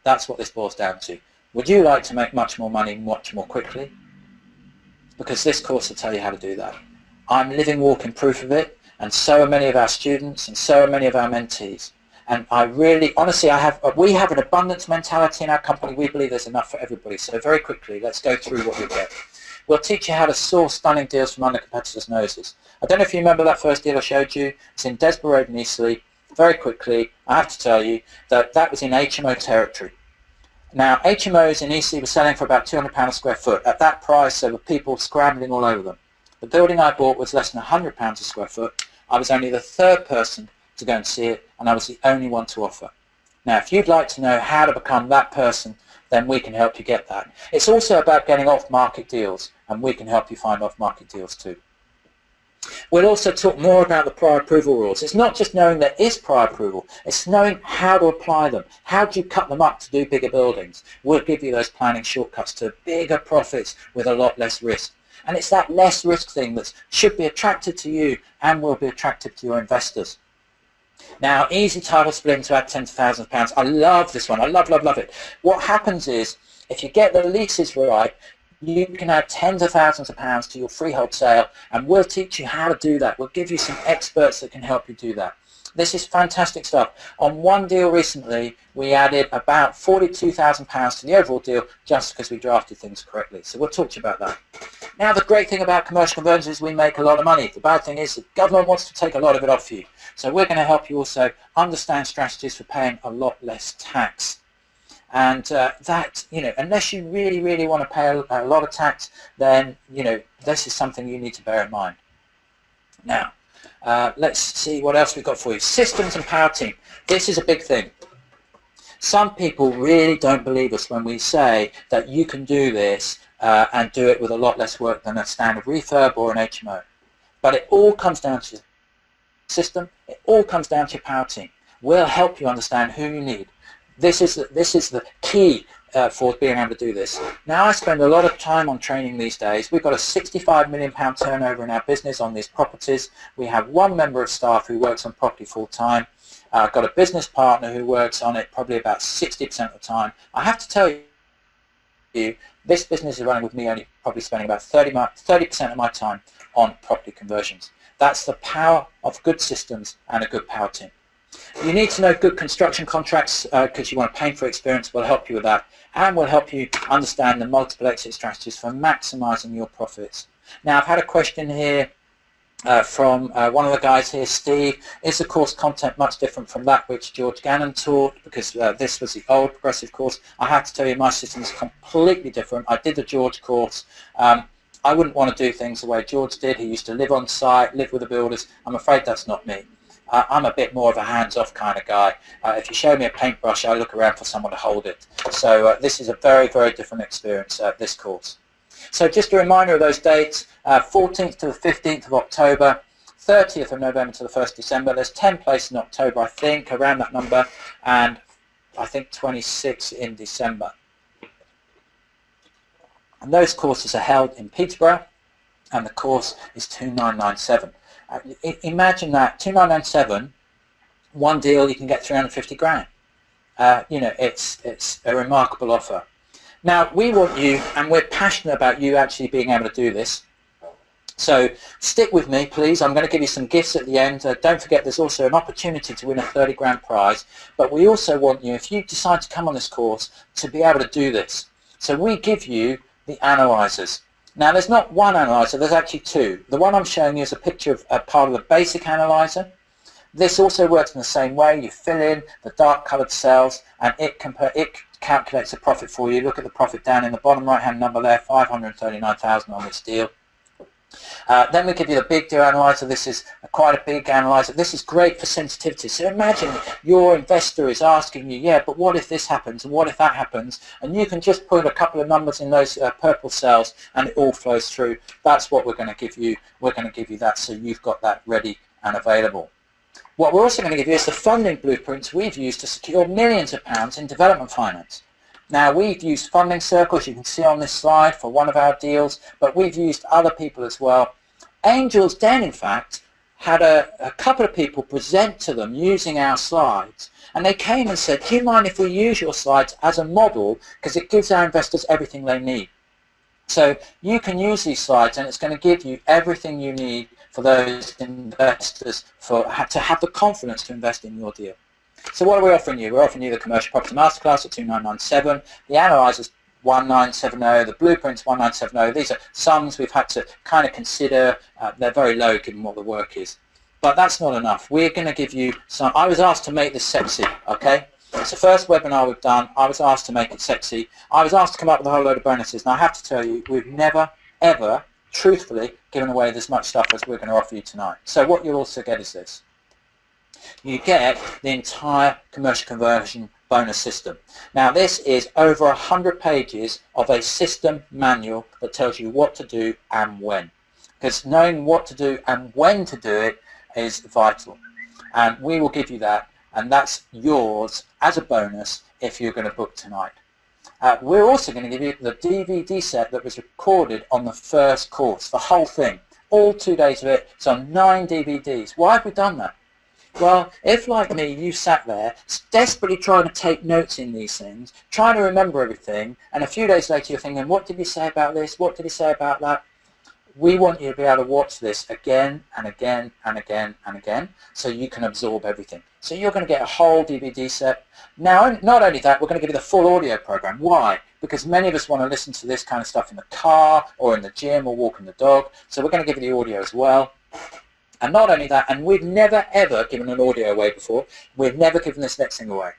Speaker 1: That's what this boils down to. Would you like to make much more money much more quickly? Because this course will tell you how to do that. I'm living, walking proof of it, and so are many of our students, and so are many of our mentees. And I really, honestly, we have an abundance mentality in our company. We believe there's enough for everybody. So very quickly, let's go through what you get. We'll teach you how to source stunning deals from under competitors' noses. I don't know if you remember that first deal I showed you. It's in Desborough Road in Eastleigh. Very quickly, I have to tell you that that was in HMO territory. Now, HMOs in Eastleigh were selling for about £200 a square foot. At that price, there were people scrambling all over them. The building I bought was less than £100 a square foot. I was only the third person to go and see it, and I was the only one to offer. Now, if you'd like to know how to become that person, then we can help you get that. It's also about getting off-market deals, and we can help you find off-market deals too. We'll also talk more about the prior approval rules. It's not just knowing there is prior approval, it's knowing how to apply them. How do you cut them up to do bigger buildings? We'll give you those planning shortcuts to bigger profits with a lot less risk. And it's that less risk thing that should be attractive to you and will be attractive to your investors. Now, easy title splitting to add tens of thousands of pounds. I love this one. I love it. What happens is, if you get the leases right, you can add tens of thousands of pounds to your freehold sale, and we'll teach you how to do that. We'll give you some experts that can help you do that. This is fantastic stuff. On one deal recently, we added about £42,000 to the overall deal just because we drafted things correctly. So we'll talk to you about that. Now, the great thing about commercial conversions is we make a lot of money. The bad thing is the government wants to take a lot of it off you. So we're going to help you also understand strategies for paying a lot less tax. And that, unless you really want to pay a lot of tax, then, this is something you need to bear in mind. Now, let's see what else we've got for you. Systems and power team. This is a big thing. Some people really don't believe us when we say that you can do this and do it with a lot less work than a standard refurb or an HMO. But it all comes down to your system. It all comes down to your power team. We'll help you understand who you need. This is the key for being able to do this. Now, I spend a lot of time on training these days. We've got a £65 million turnover in our business on these properties. We have one member of staff who works on property full-time. I've got a business partner who works on it probably about 60% of the time. I have to tell you, this business is running with me only probably spending about 30% of my time on property conversions. That's the power of good systems and a good power team. You need to know good construction contracts because you want a painful experience. We'll help you with that, and we'll help you understand the multiple exit strategies for maximising your profits. Now, I've had a question here from one of the guys here, Steve. Is the course content much different from that which George Gannon taught? Because this was the old progressive course. I have to tell you, my system is completely different. I did the George course. I wouldn't want to do things the way George did. He used to live on site, live with the builders. I'm afraid that's not me. I'm a bit more of a hands-off kind of guy. If you show me a paintbrush, I look around for someone to hold it. So this is a very, very different experience, this course. So just a reminder of those dates, 14th to the 15th of October, 30th of November to the 1st of December. There's 10 places in October, I think, around that number, and I think 26 in December. And those courses are held in Peterborough, and the course is 2997. Imagine that, 2997, one deal you can get 350 grand. You know, it's a remarkable offer. Now, we want you, and we're passionate about you actually being able to do this. So stick with me, please. I'm going to give you some gifts at the end. Don't forget there's also an opportunity to win a 30 grand prize. But we also want you, if you decide to come on this course, to be able to do this. So we give you the analyzers. Now, there's not one analyzer, there's actually two. The one I'm showing you is a picture of a part of the basic analyzer. This also works in the same way. You fill in the dark coloured cells and it calculates the profit for you. Look at the profit down in the bottom right hand number there, 539,000 on this deal. Then we give you the big deal analyzer. This is quite a big analyzer. This is great for sensitivity. So imagine your investor is asking you, yeah, but what if this happens and what if that happens? And you can just put a couple of numbers in those purple cells and it all flows through. That's what we're going to give you. We're going to give you that so you've got that ready and available. What we're also going to give you is the funding blueprints we've used to secure millions of pounds in development finance. Now, we've used funding circles, you can see on this slide, for one of our deals, but we've used other people as well. Angels Den, in fact, had a couple of people present to them using our slides, and they came and said, do you mind if we use your slides as a model, because it gives our investors everything they need. So you can use these slides, and it's going to give you everything you need for those investors to have the confidence to invest in your deal. So what are we offering you? We're offering you the Commercial Property Masterclass at 2997, the Analyzers 1970, the Blueprints 1970. These are sums we've had to kind of consider. They're very low given what the work is. But that's not enough. We're going to give you some. I was asked to make this sexy, okay? It's the first webinar we've done. I was asked to make it sexy. I was asked to come up with a whole load of bonuses. And I have to tell you, we've never, ever, truthfully, given away this much stuff as we're going to offer you tonight. So what you'll also get is this. You get the entire commercial conversion bonus system. Now this is over 100 pages of a system manual that tells you what to do and when. Because knowing what to do and when to do it is vital. And we will give you that, and that's yours as a bonus if you're going to book tonight. We're also going to give you the DVD set that was recorded on the first course, the whole thing. All 2 days of it. It's on 9 DVDs. Why have we done that? Well, if, like me, you sat there desperately trying to take notes in these things, trying to remember everything, and a few days later you're thinking, what did he say about this? What did he say about that? We want you to be able to watch this again and again and again and again so you can absorb everything. So you're going to get a whole DVD set. Now, not only that, we're going to give you the full audio program. Why? Because many of us want to listen to this kind of stuff in the car or in the gym or walking the dog. So we're going to give you the audio as well. And not only that, and we've never ever given an audio away before, we've never given this next thing away.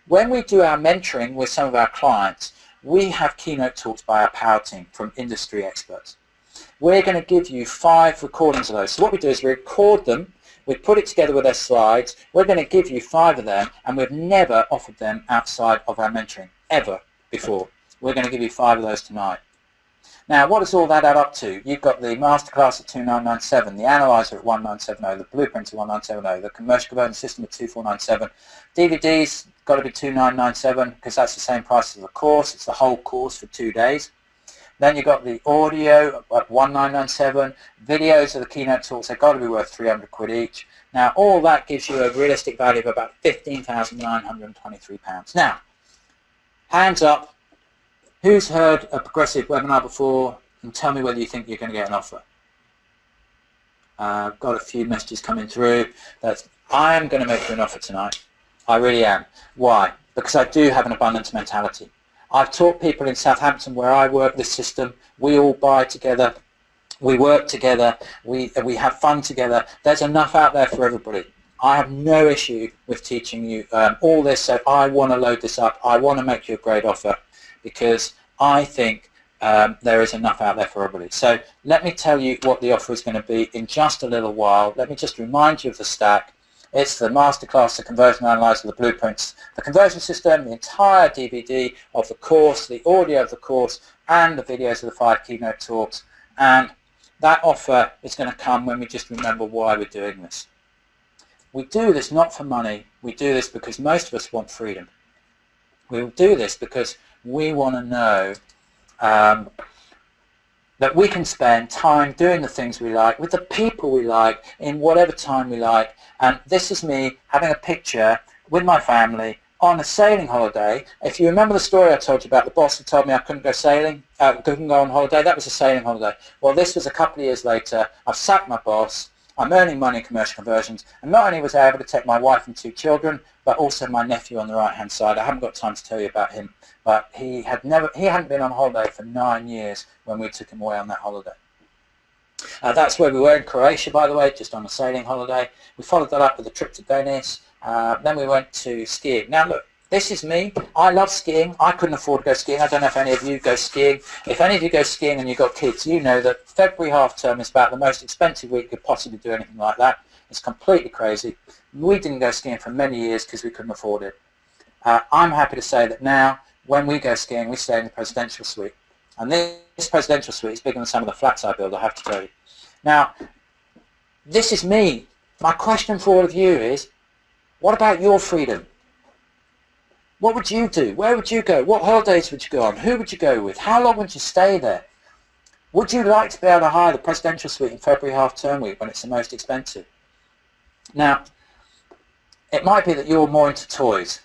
Speaker 1: When we do our mentoring with some of our clients, we have keynote talks by our power team from industry experts. We're going to give you 5 recordings of those. So what we do is we record them, we put it together with their slides, we're going to give you 5 of them, and we've never offered them outside of our mentoring, ever before. We're going to give you 5 of those tonight. Now, what does all that add up to? You've got the Masterclass at 2997, the Analyzer at 1970, the Blueprints at 1970, the Commercial Conversion System at 2497. DVDs got to be 2997 because that's the same price as the course. It's the whole course for 2 days. Then you've got the audio at 1997. Videos of the keynote talks, they've got to be worth 300 quid each. Now, all that gives you a realistic value of about £15,923. Now, hands up. Who's heard a progressive webinar before, and tell me whether you think you're going to get an offer. I've got a few messages coming through. I am going to make you an offer tonight. I really am. Why? Because I do have an abundance mentality. I've taught people in Southampton where I work this system. We all buy together. We work together. We have fun together. There's enough out there for everybody. I have no issue with teaching you all this. So I want to load this up. I want to make you a great offer, because I think there is enough out there for everybody. So let me tell you what the offer is going to be in just a little while. Let me just remind you of the stack. It's the masterclass, the conversion analyzer, the blueprints, the conversion system, the entire DVD of the course, the audio of the course, and the videos of the 5 keynote talks. And that offer is going to come when we just remember why we're doing this. We do this not for money. We do this because most of us want freedom. We do this because we want to know that we can spend time doing the things we like with the people we like in whatever time we like. And this is me having a picture with my family on a sailing holiday. If you remember the story I told you about the boss who told me I couldn't go sailing, couldn't go on holiday, that was a sailing holiday. Well, this was a couple of years later. I've sacked my boss. I'm earning money in commercial conversions, and not only was I able to take my wife and 2 children, but also my nephew on the right-hand side. I haven't got time to tell you about him, but he hadn't been on holiday for 9 years when we took him away on that holiday. That's where we were in Croatia, by the way, just on a sailing holiday. We followed that up with a trip to Venice. Then we went to skiing. Now look, this is me. I love skiing. I couldn't afford to go skiing. I don't know if any of you go skiing. If any of you go skiing and you've got kids, you know that February half term is about the most expensive week you could possibly do anything like that. It's completely crazy. We didn't go skiing for many years because we couldn't afford it. I'm happy to say that now, when we go skiing, we stay in the presidential suite. And this presidential suite is bigger than some of the flats I build, I have to tell you. Now, this is me. My question for all of you is, what about your freedom? What would you do? Where would you go? What holidays would you go on? Who would you go with? How long would you stay there? Would you like to be able to hire the presidential suite in February half term week when it's the most expensive? Now, it might be that you're more into toys.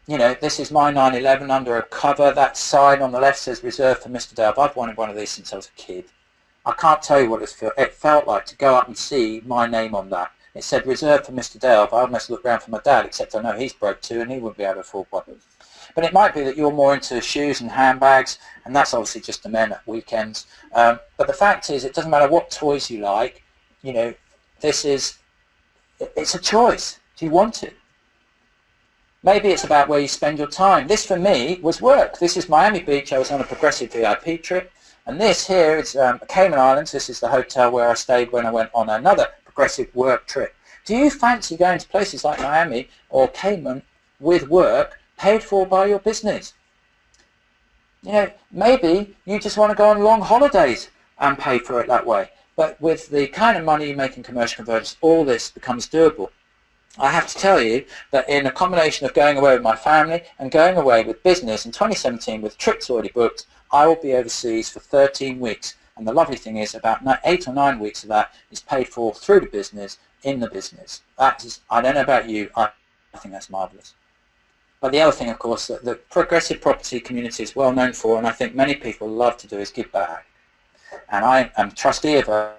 Speaker 1: You know, this is my 911 under a cover. That sign on the left says reserved for Mr. Delve. I've wanted one of these since I was a kid. I can't tell you what it felt like to go up and see my name on that. It said reserved for Mr. Delve. I almost looked round for my dad, except I know he's broke too and he wouldn't be able to afford one. But it might be that you're more into shoes and handbags, and that's obviously just the men at weekends. But the fact is, it doesn't matter what toys you like. You know, it's a choice. Do you want it? Maybe it's about where you spend your time. This, for me, was work. This is Miami Beach. I was on a progressive VIP trip. And this here is Cayman Islands. This is the hotel where I stayed when I went on another progressive work trip. Do you fancy going to places like Miami or Cayman with work paid for by your business? You know, maybe you just want to go on long holidays and pay for it that way. But with the kind of money you make in commercial conversions, all this becomes doable. I have to tell you that in a combination of going away with my family and going away with business in 2017 with trips already booked, I will be overseas for 13 weeks. And the lovely thing is about 8 or 9 weeks of that is paid for through the business, in the business. That is, I don't know about you, I think that's marvellous. But the other thing, of course, that the progressive property community is well known for, and I think many people love to do, is give back. And I am trustee of a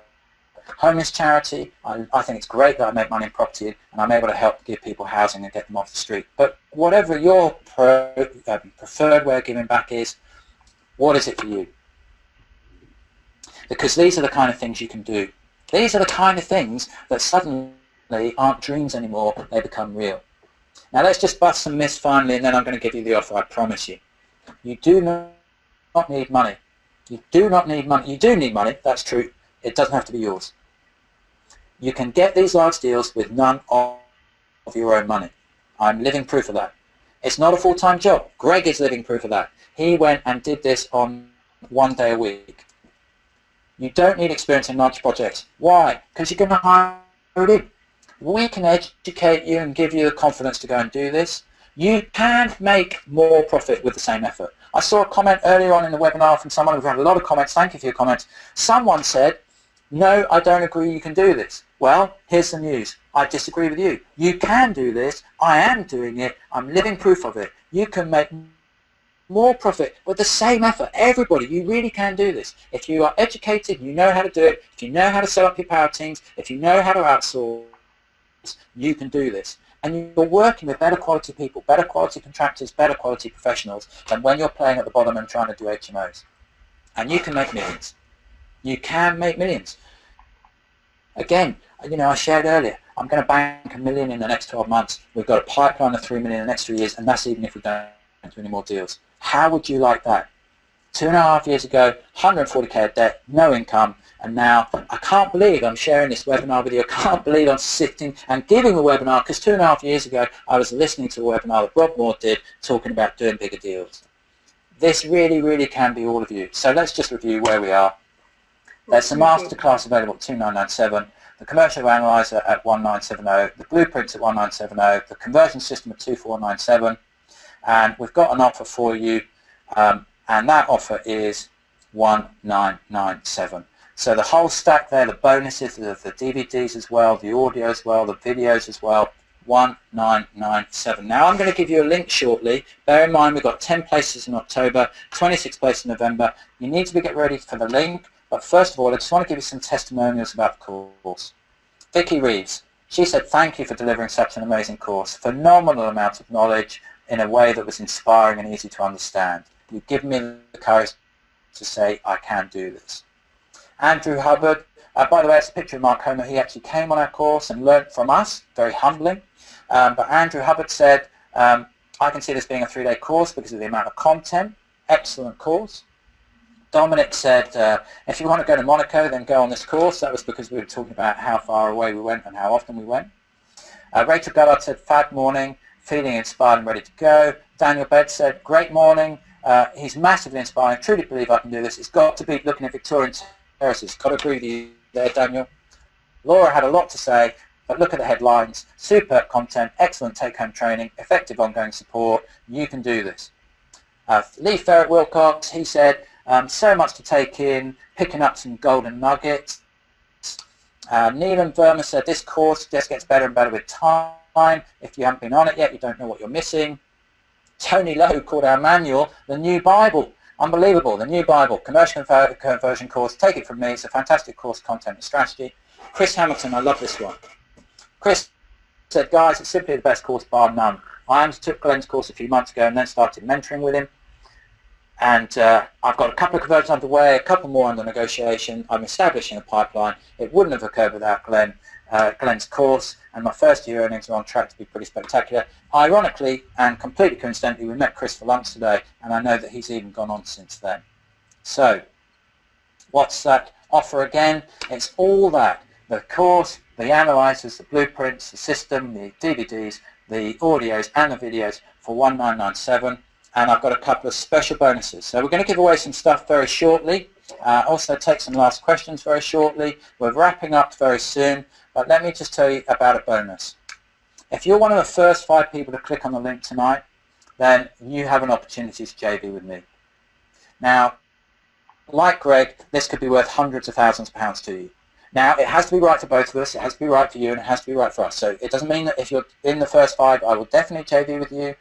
Speaker 1: homeless charity. I think it's great that I make money in property and I'm able to help give people housing and get them off the street. But whatever your preferred way of giving back is, what is it for you? Because these are the kind of things you can do. These are the kind of things that suddenly aren't dreams anymore, they become real. Now let's just bust some myths finally, and then I'm going to give you the offer, I promise you. You do not need money. You do not need money. You do need money, that's true. It doesn't have to be yours. You can get these large deals with none of your own money. I'm living proof of that. It's not a full-time job. Greg is living proof of that. He went and did this on 1 day a week. You don't need experience in large projects. Why? Because you're going to hire it in. We can educate you and give you the confidence to go and do this. You can make more profit with the same effort. I saw a comment earlier on in the webinar from someone who had a lot of comments. Thank you for your comments. Someone said, no, I don't agree you can do this. Well, here's the news. I disagree with you. You can do this. I am doing it. I'm living proof of it. You can make more profit with the same effort. Everybody, you really can do this. If you are educated, you know how to do it. If you know how to set up your power teams, if you know how to outsource, you can do this. And you're working with better quality people, better quality contractors, better quality professionals than when you're playing at the bottom and trying to do HMOs. And you can make millions. You can make millions. Again, you know, I shared earlier, I'm going to bank $1 million in the next 12 months. We've got a pipeline of $3 million in the next 3 years, and that's even if we don't do any more deals. How would you like that? 2.5 years ago, 140k of debt, no income, and now I can't believe I'm sharing this webinar with you. I can't believe I'm sitting and giving a webinar, because 2.5 years ago I was listening to a webinar that Rob Moore did talking about doing bigger deals. This really, really can be all of you. So let's just review where we are. There's the masterclass available at 2,997, the commercial analyzer at 1,970, the blueprints at 1,970, the conversion system at 2,497, and we've got an offer for you, and that offer is 1,997. So the whole stack there, the bonuses, the DVDs as well, the audio as well, the videos as well, 1,997. Now I'm going to give you a link shortly. Bear in mind we've got 10 places in October, 26 places in November. You need to get ready for the link, but first of all I just want to give you some testimonials about the course. Vicky Reeves, she said, thank you for delivering such an amazing course. Phenomenal amount of knowledge in a way that was inspiring and easy to understand. You've given me the courage to say I can do this. Andrew Hubbard, by the way, it's a picture of Mark Homer. He actually came on our course and learnt from us, very humbling. But Andrew Hubbard said, I can see this being a 3-day course because of the amount of content. Excellent course. Dominic said, if you want to go to Monaco, then go on this course. That was because we were talking about how far away we went and how often we went. Rachel Gallard said, fab morning, feeling inspired and ready to go. Daniel Bed said, great morning. He's massively inspiring. Truly believe I can do this. It's got to be looking at Victorian terraces. Got to agree with you there, Daniel. Laura had a lot to say, but look at the headlines. Superb content, excellent take-home training, effective ongoing support. You can do this. Lee Ferret Wilcox, he said, so much to take in, picking up some golden nuggets. Neelam Verma said, this course just gets better and better with time. If you haven't been on it yet, you don't know what you're missing. Tony Lowe called our manual the New Bible. Unbelievable, the New Bible, commercial conversion course. Take it from me, it's a fantastic course, content and strategy. Chris Hamilton, I love this one. Chris said, guys, it's simply the best course bar none. I undertook Glenn's course a few months ago and then started mentoring with him. And I've got a couple of conversions underway, a couple more under negotiation. I'm establishing a pipeline. It wouldn't have occurred without Glenn's course, and my first year earnings are on track to be pretty spectacular. Ironically and completely coincidentally, we met Chris for lunch today, and I know that he's even gone on since then. So, what's that offer again? It's all that. The course, the analyzers, the blueprints, the system, the DVDs, the audios and the videos for 1,997. And I've got a couple of special bonuses. So we're going to give away some stuff very shortly. Also take some last questions very shortly. We're wrapping up very soon. But let me just tell you about a bonus. If you're one of the first 5 people to click on the link tonight, then you have an opportunity to JV with me. Now, like Greg, this could be worth hundreds of thousands of pounds to you. Now, it has to be right for both of us. It has to be right for you, and it has to be right for us. So it doesn't mean that if you're in the first 5, I will definitely JV with you.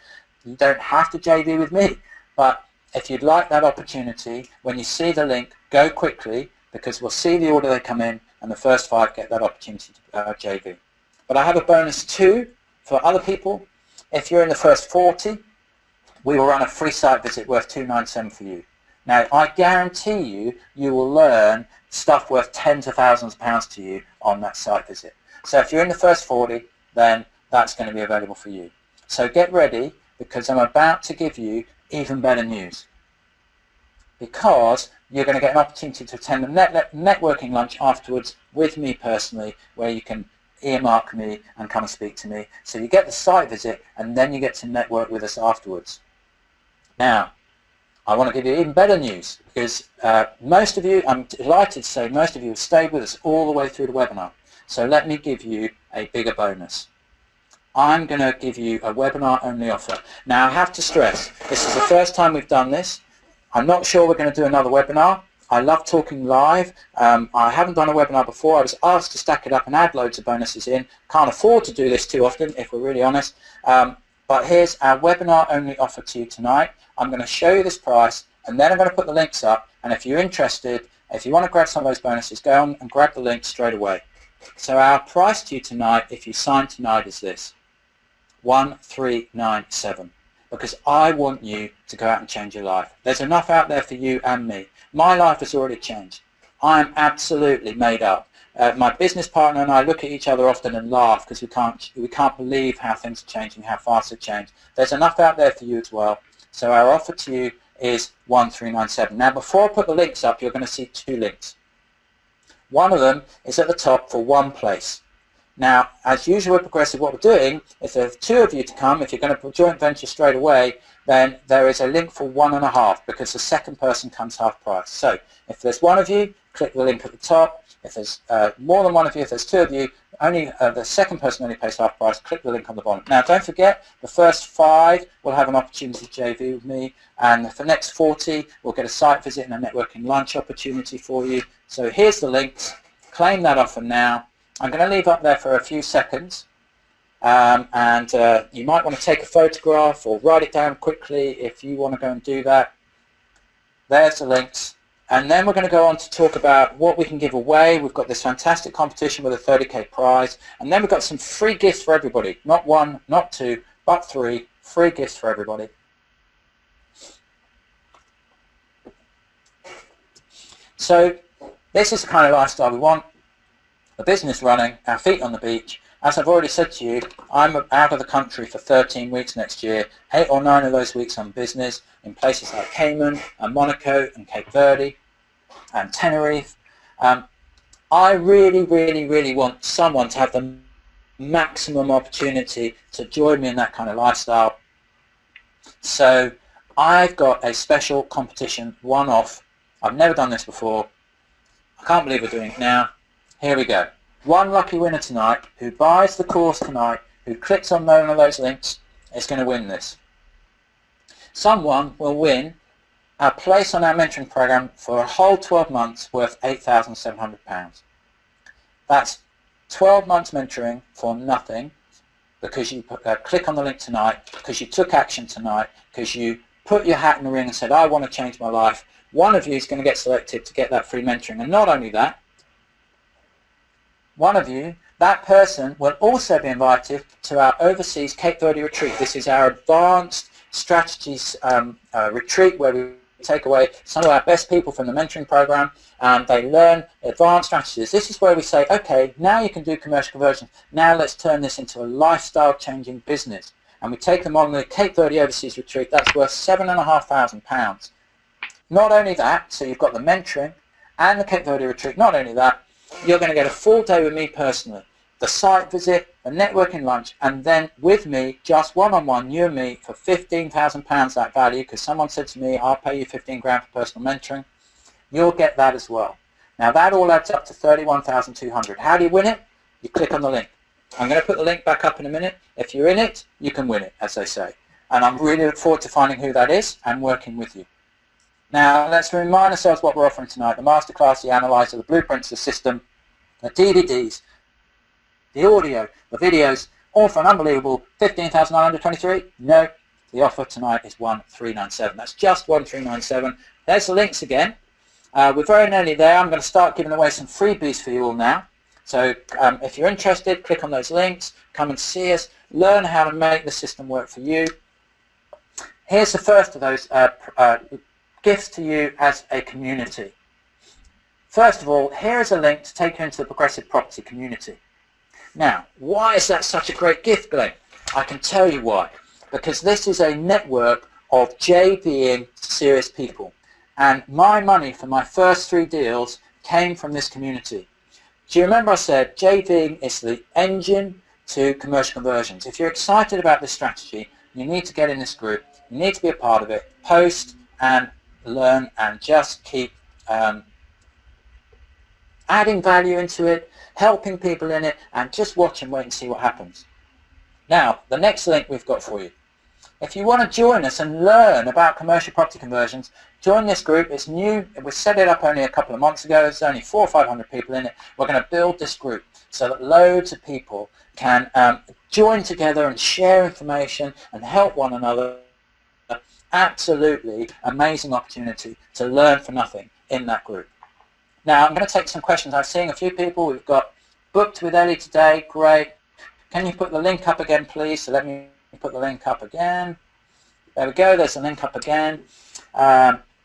Speaker 1: You don't have to JV with me, but if you'd like that opportunity, when you see the link, go quickly, because we'll see the order they come in, and the first 5 get that opportunity to JV. But I have a bonus too for other people. If you're in the first 40, we will run a free site visit worth $297 for you. Now, I guarantee you, you will learn stuff worth tens of thousands of pounds to you on that site visit. So if you're in the first 40, then that's going to be available for you. So get ready, because I'm about to give you even better news. Because you're going to get an opportunity to attend a networking lunch afterwards with me personally, where you can earmark me and come and speak to me. So you get the site visit, and then you get to network with us afterwards. Now, I want to give you even better news, because most of you, I'm delighted to say, most of you have stayed with us all the way through the webinar. So let me give you a bigger bonus. I'm going to give you a webinar-only offer. Now, I have to stress, this is the first time we've done this. I'm not sure we're going to do another webinar. I love talking live. I haven't done a webinar before. I was asked to stack it up and add loads of bonuses in. Can't afford to do this too often, if we're really honest. But here's our webinar-only offer to you tonight. I'm going to show you this price, and then I'm going to put the links up. And if you're interested, if you want to grab some of those bonuses, go on and grab the link straight away. So our price to you tonight, if you sign tonight, is this. 1,397, because I want you to go out and change your life. There's enough out there for you and me. My life has already changed. I am absolutely made up. My business partner and I look at each other often and laugh, because we can't believe how things are changing, how fast they've changed. There's enough out there for you as well. So our offer to you is 1397. Now before I put the links up, you're going to see two links. One of them is at the top for one place. Now, as usual with Progressive, what we're doing, if there's two of you to come, if you're going to joint venture straight away, then there is a link for 1.5 because the second person comes half price. So if there's one of you, click the link at the top. If there's more than one of you, if there's two of you, only the second person only pays half price, click the link on the bottom. Now don't forget, the first 5 will have an opportunity to JV with me, and for the next 40 we'll get a site visit and a networking lunch opportunity for you. So here's the links, claim that offer now. I'm going to leave up there for a few seconds, and you might want to take a photograph or write it down quickly if you want to go and do that. There's the links. And then we're going to go on to talk about what we can give away. We've got this fantastic competition with a 30k prize, and then we've got some free gifts for everybody. Not 1, not 2, but 3 free gifts for everybody. So this is the kind of lifestyle we want. The business running, our feet on the beach. As I've already said to you, I'm out of the country for 13 weeks next year. 8 or 9 of those weeks on business in places like Cayman and Monaco and Cape Verde and Tenerife. I really, really, really want someone to have the maximum opportunity to join me in that kind of lifestyle. So I've got a special competition, one-off. I've never done this before. I can't believe we're doing it now. Here we go. One lucky winner tonight who buys the course tonight, who clicks on one of those links, is going to win this. Someone will win a place on our mentoring program for a whole 12 months worth £8,700. That's 12 months mentoring for nothing, because you click on the link tonight, because you took action tonight, because you put your hat in the ring and said, I want to change my life. One of you is going to get selected to get that free mentoring. And not only that, one of you, that person will also be invited to our overseas Cape Verde retreat. This is our advanced strategies retreat where we take away some of our best people from the mentoring program and they learn advanced strategies. This is where we say, okay, now you can do commercial conversions. Now let's turn this into a lifestyle changing business. And we take them on the Cape Verde overseas retreat. That's worth £7,500. Not only that, so you've got the mentoring and the Cape Verde retreat. Not only that, you're going to get a full day with me personally, the site visit, the networking lunch, and then with me, just one-on-one, you and me, for £15,000 that value, because someone said to me, I'll pay you 15 grand for personal mentoring. You'll get that as well. Now that all adds up to 31,200. How do you win it? You click on the link. I'm going to put the link back up in a minute. If you're in it, you can win it, as they say. And I'm really looking forward to finding who that is and working with you. Now, let's remind ourselves what we're offering tonight. The masterclass, the analyzer, the blueprints, the system, the DVDs, the audio, the videos, all for an unbelievable $15,923. No, the offer tonight is 1397. That's just 1397. There's the links again. We're very nearly there. I'm going to start giving away some freebies for you all now. So if you're interested, click on those links, come and see us, learn how to make the system work for you. Here's the first of those gifts to you as a community. First of all, here is a link to take you into the Progressive Property community. Now, why is that such a great gift, Glenn? I can tell you why. Because this is a network of JVing serious people. And my money for my first 3 deals came from this community. Do you remember I said JVing is the engine to commercial conversions? If you're excited about this strategy, you need to get in this group. You need to be a part of it. Post and learn and just keep adding value into it, helping people in it, and just watch and wait and see what happens. Now, the next link we've got for you. If you want to join us and learn about commercial property conversions, join this group. It's new. We set it up only a couple of months ago. There's only 400 or 500 people in it. We're going to build this group so that loads of people can join together and share information and help one another. Absolutely amazing opportunity to learn for nothing in that group. Now, I'm going to take some questions. I'm seeing a few people. We've got booked with Ellie today. Great. Can you put the link up again, please? So let me put the link up again. There we go. There's the link up again.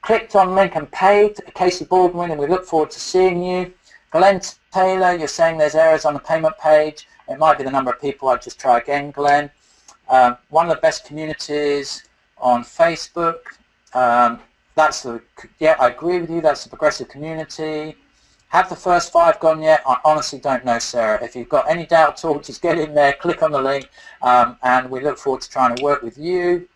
Speaker 1: Clicked on link and paid. Casey Baldwin, and we look forward to seeing you. Glenn Taylor, you're saying there's errors on the payment page. It might be the number of people. I'll just try again, Glenn. One of the best communities on Facebook. That's the, yeah, I agree with you, that's the progressive community. Have the first 5 gone yet? I honestly don't know, Sarah. If you've got any doubt at all, just get in there, click on the link, and we look forward to trying to work with you.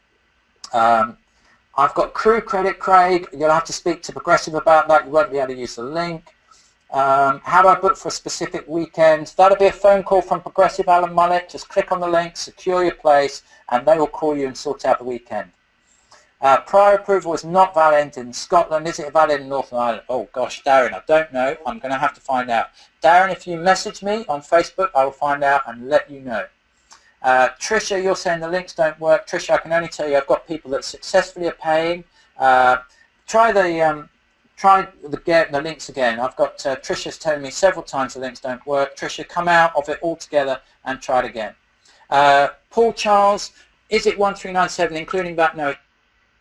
Speaker 1: I've got crew credit, Craig. You'll have to speak to Progressive about that. You won't be able to use the link. How do I book for a specific weekend? That'll be a phone call from Progressive, Alan Mullet. Just click on the link, secure your place, and they will call you and sort out the weekend. Prior approval is not valid in Scotland. Is it valid in Northern Ireland? Oh gosh, Darren, I don't know. I'm going to have to find out. Darren, if you message me on Facebook, I will find out and let you know. Tricia, you're saying the links don't work. Tricia, I can only tell you I've got people that successfully are paying. Try the links again. I've got Tricia's telling me several times the links don't work. Tricia, come out of it altogether and try it again. Paul Charles, is it 1397 including that? No,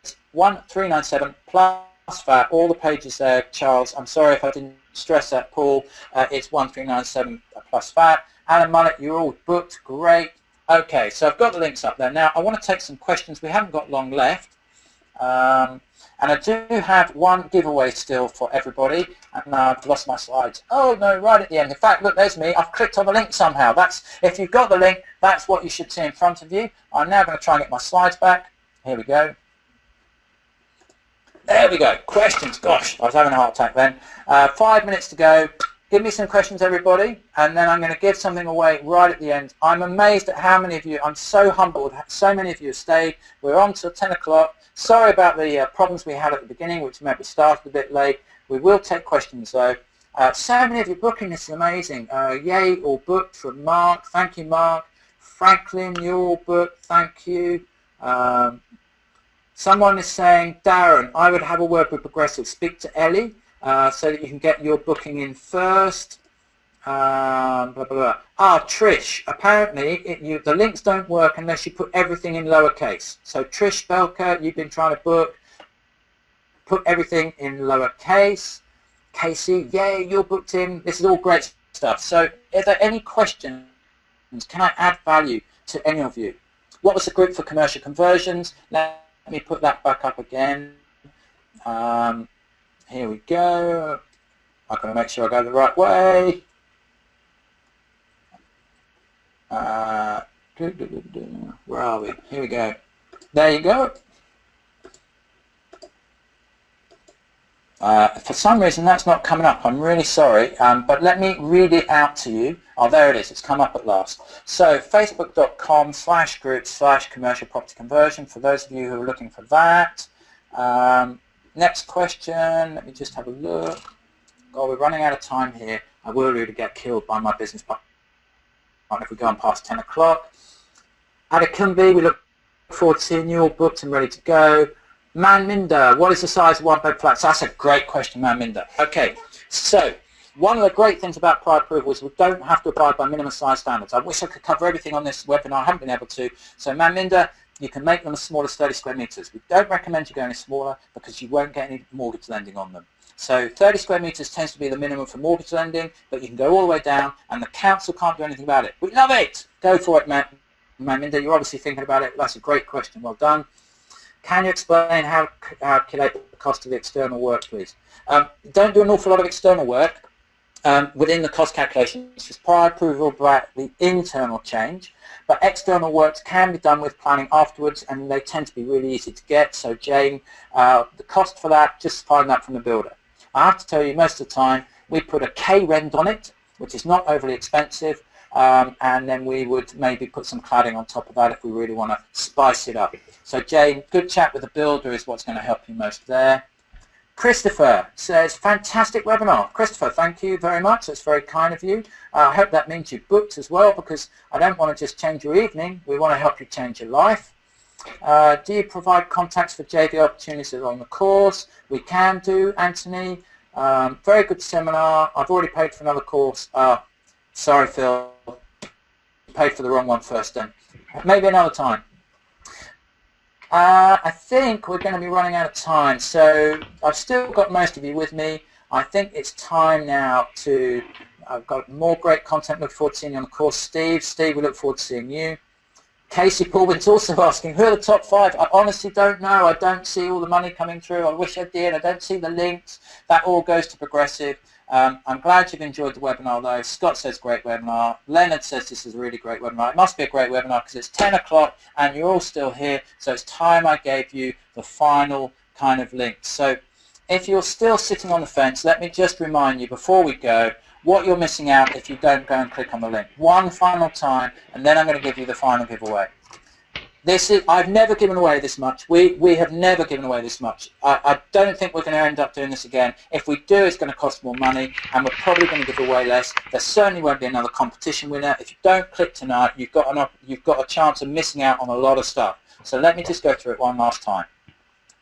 Speaker 1: it's 1397 plus VAT. All the pages there, Charles. I'm sorry if I didn't stress that, Paul. It's 1397 plus VAT. Alan Mullet, you're all booked. Great. Okay, so I've got the links up there. Now, I want to take some questions. We haven't got long left. And I do have one giveaway still for everybody. And I've lost my slides. Oh, no, right at the end. In fact, look, there's me. I've clicked on the link somehow. If you've got the link, that's what you should see in front of you. I'm now going to try and get my slides back. Here we go. There we go. Questions. Gosh, I was having a heart attack then. 5 minutes to go. Give me some questions, everybody, and then I'm going to give something away right at the end. I'm amazed at how many of you, I'm so humbled, so many of you have stayed. We're on till 10 o'clock. Sorry about the problems we had at the beginning, which meant we started a bit late. We will take questions, though. So many of you booking, this is amazing. Yay, all booked from Mark. Thank you, Mark. Franklin, you're all booked. Thank you. Someone is saying, Darren, I would have a word with Progressive. Speak to Ellie. So that you can get your booking in first. Blah, blah, blah. Trish, apparently the links don't work unless you put everything in lowercase. So Trish Belker, you've been trying to book. Put everything in lowercase. Casey, yay, you're booked in. This is all great stuff. So are there any questions? Can I add value to any of you? What was the group for commercial conversions? Let me put that back up again. Here we go. I'm going to make sure I go the right way. Where are we? Here we go. There you go. For some reason that's not coming up. I'm really sorry, but let me read it out to you. Oh, there it is. It's come up at last. So facebook.com/groups/commercial property conversion for those of you who are looking for that. Next question, let me just have a look. God, we're running out of time here. I will really get killed by my business partner if we go on past 10 o'clock. Adekumbi, we look forward to seeing you all booked and ready to go. Manminder, what is the size of one-bed flats? That's a great question, Manminder. Okay, so one of the great things about prior approval is we don't have to abide by minimum size standards. I wish I could cover everything on this webinar. I haven't been able to. So Manminder, you can make them as small as 30 square meters. We don't recommend you go any smaller because you won't get any mortgage lending on them. So 30 square meters tends to be the minimum for mortgage lending, but you can go all the way down and the council can't do anything about it. We love it! Go for it, Manminder. You're obviously thinking about it. That's a great question. Well done. Can you explain how to calculate the cost of the external work, please? Don't do an awful lot of external work within the cost calculation. It's just prior approval by the internal change. But external works can be done with planning afterwards, and they tend to be really easy to get. So Jane, the cost for that, just find that from the builder. I have to tell you, most of the time, we put a K-rend on it, which is not overly expensive, and then we would maybe put some cladding on top of that if we really want to spice it up. So Jane, good chat with the builder is what's going to help you most there. Christopher says, fantastic webinar. Christopher, thank you very much. That's very kind of you. I hope that means you've booked as well, because I don't want to just change your evening. We want to help you change your life. Do you provide contacts for JV opportunities on the course? We can do, Anthony. Very good seminar. I've already paid for another course. Sorry, Phil. Paid for the wrong one first then. Maybe another time. I think we're going to be running out of time, so I've still got most of you with me. I think it's time now to, I've got more great content, look forward to seeing you on the course. Steve, we look forward to seeing you. Casey Paulwin's also asking, who are the top 5? I honestly don't know. I don't see all the money coming through. I wish I did. I don't see the links. That all goes to Progressive. I'm glad you've enjoyed the webinar though. Scott says great webinar. Leonard says this is a really great webinar. It must be a great webinar because it's 10 o'clock and you're all still here. So it's time I gave you the final kind of link. So if you're still sitting on the fence, let me just remind you before we go what you're missing out if you don't go and click on the link. One final time, and then I'm going to give you the final giveaway. I've never given away this much. We have never given away this much. I don't think we're going to end up doing this again. If we do, it's going to cost more money, and we're probably going to give away less. There certainly won't be another competition winner. If you don't click tonight, you've got a chance of missing out on a lot of stuff. So let me just go through it one last time.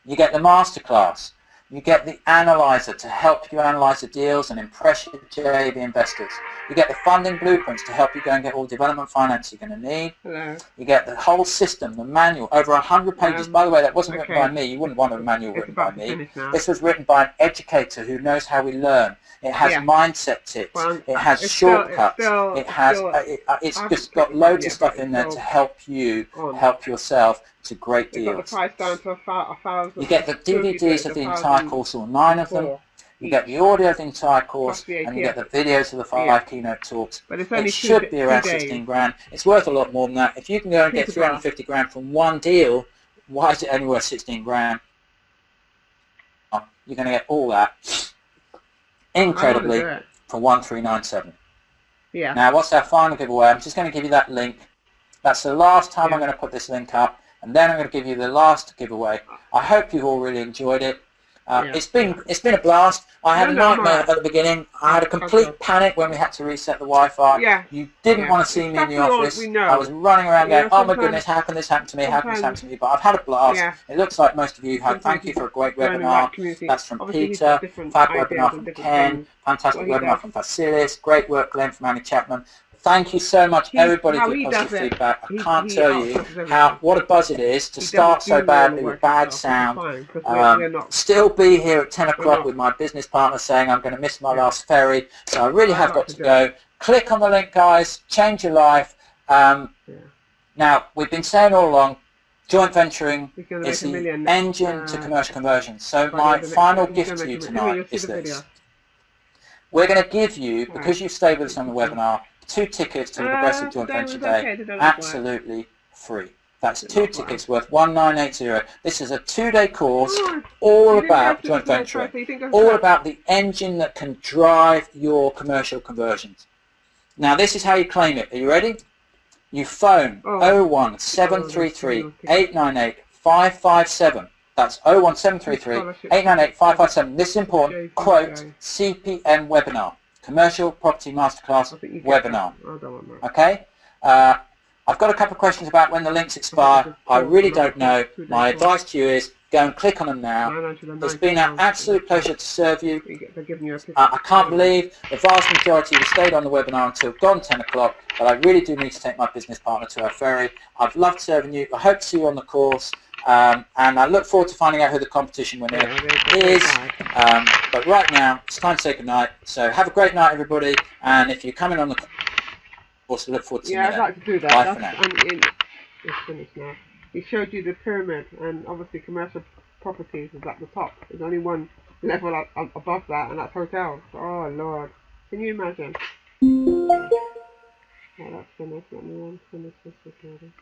Speaker 1: You get the masterclass. You get the analyzer to help you analyze the deals and impress your JV investors. You get the funding blueprints to help you go and get all the development finance you're going to need.
Speaker 2: Hello.
Speaker 1: You get the whole system, the manual, over 100 pages. By the way, that wasn't written by me. You wouldn't want a manual written by me. This was written by an educator who knows how we learn. It has mindset tips.
Speaker 2: Well,
Speaker 1: it has shortcuts. It's just got loads of stuff in there to help you, help yourself to great deals.
Speaker 2: Got the price down to 1,000.
Speaker 1: You get the DVDs of the entire course, all 9 of them. You get the audio of the entire course, and you get the videos of the 5 keynote talks.
Speaker 2: But it's only
Speaker 1: it should be around 16 grand. It's worth a lot more than that. If you can go and get 350 grand from one deal, why is it only worth 16 grand? You're going to get all that incredibly for 1397.
Speaker 2: Yeah.
Speaker 1: Now, what's our final giveaway? I'm just going to give you that link. That's the last time I'm going to put this link up, and then I'm going to give you the last giveaway. I hope you've all really enjoyed it. It's been a blast. I had a nightmare at the beginning. I had a complete panic when we had to reset the Wi-Fi.
Speaker 2: Yeah.
Speaker 1: You didn't want to see me in the office. I was running around going, oh my goodness, how can this happen to me? How can this happen to me? But I've had a blast.
Speaker 2: Yeah.
Speaker 1: It looks like most of you have. Thank you for a great webinar. That's from Peter. Fab webinar from Ken. Fantastic webinar from Vasilis. Great work, Glenn, from Annie Chapman. Thank you so much, everybody, for your positive feedback. I can't tell you what a buzz it is to start so badly with bad sound, still be here at 10 o'clock with my business partner saying I'm going to miss my last ferry, so I really have got to go. Click on the link, guys. Change your life. Now, we've been saying all along, joint venturing is the engine to commercial conversions. So my final gift to you tonight is this. We're going to give you, because you've stayed with us on the webinar, 2 tickets to the Progressive Joint Venture Day, absolutely free. That's 2 tickets worth 1980. This is a 2-day course all about joint venturing, all about the engine that can drive your commercial conversions. Now, this is how you claim it. Are you ready? You phone 01733 898 557. That's 01733 898 557. This is important. Quote CPM webinar. Commercial Property Masterclass webinar. Okay? I've got a couple of questions about when the links expire. I really don't know. My advice to you is go and click on them now. It's been an absolute pleasure to serve you. I can't believe the vast majority have stayed on the webinar until gone 10 o'clock, but I really do need to take my business partner to our ferry. I've loved serving you. I hope to see you on the course. And I look forward to finding out who the competition winner is. But right now, it's time to say goodnight. So have a great night, everybody. And if you're coming on the course, I look forward to seeing you.
Speaker 2: I'd like to do that.
Speaker 1: Bye for now.
Speaker 2: It's finished now. He showed you the pyramid, and obviously commercial properties is at the top. There's only one level above that, and that's hotels. Oh, Lord. Can you imagine? Oh, that's finished. Let me finish this recording.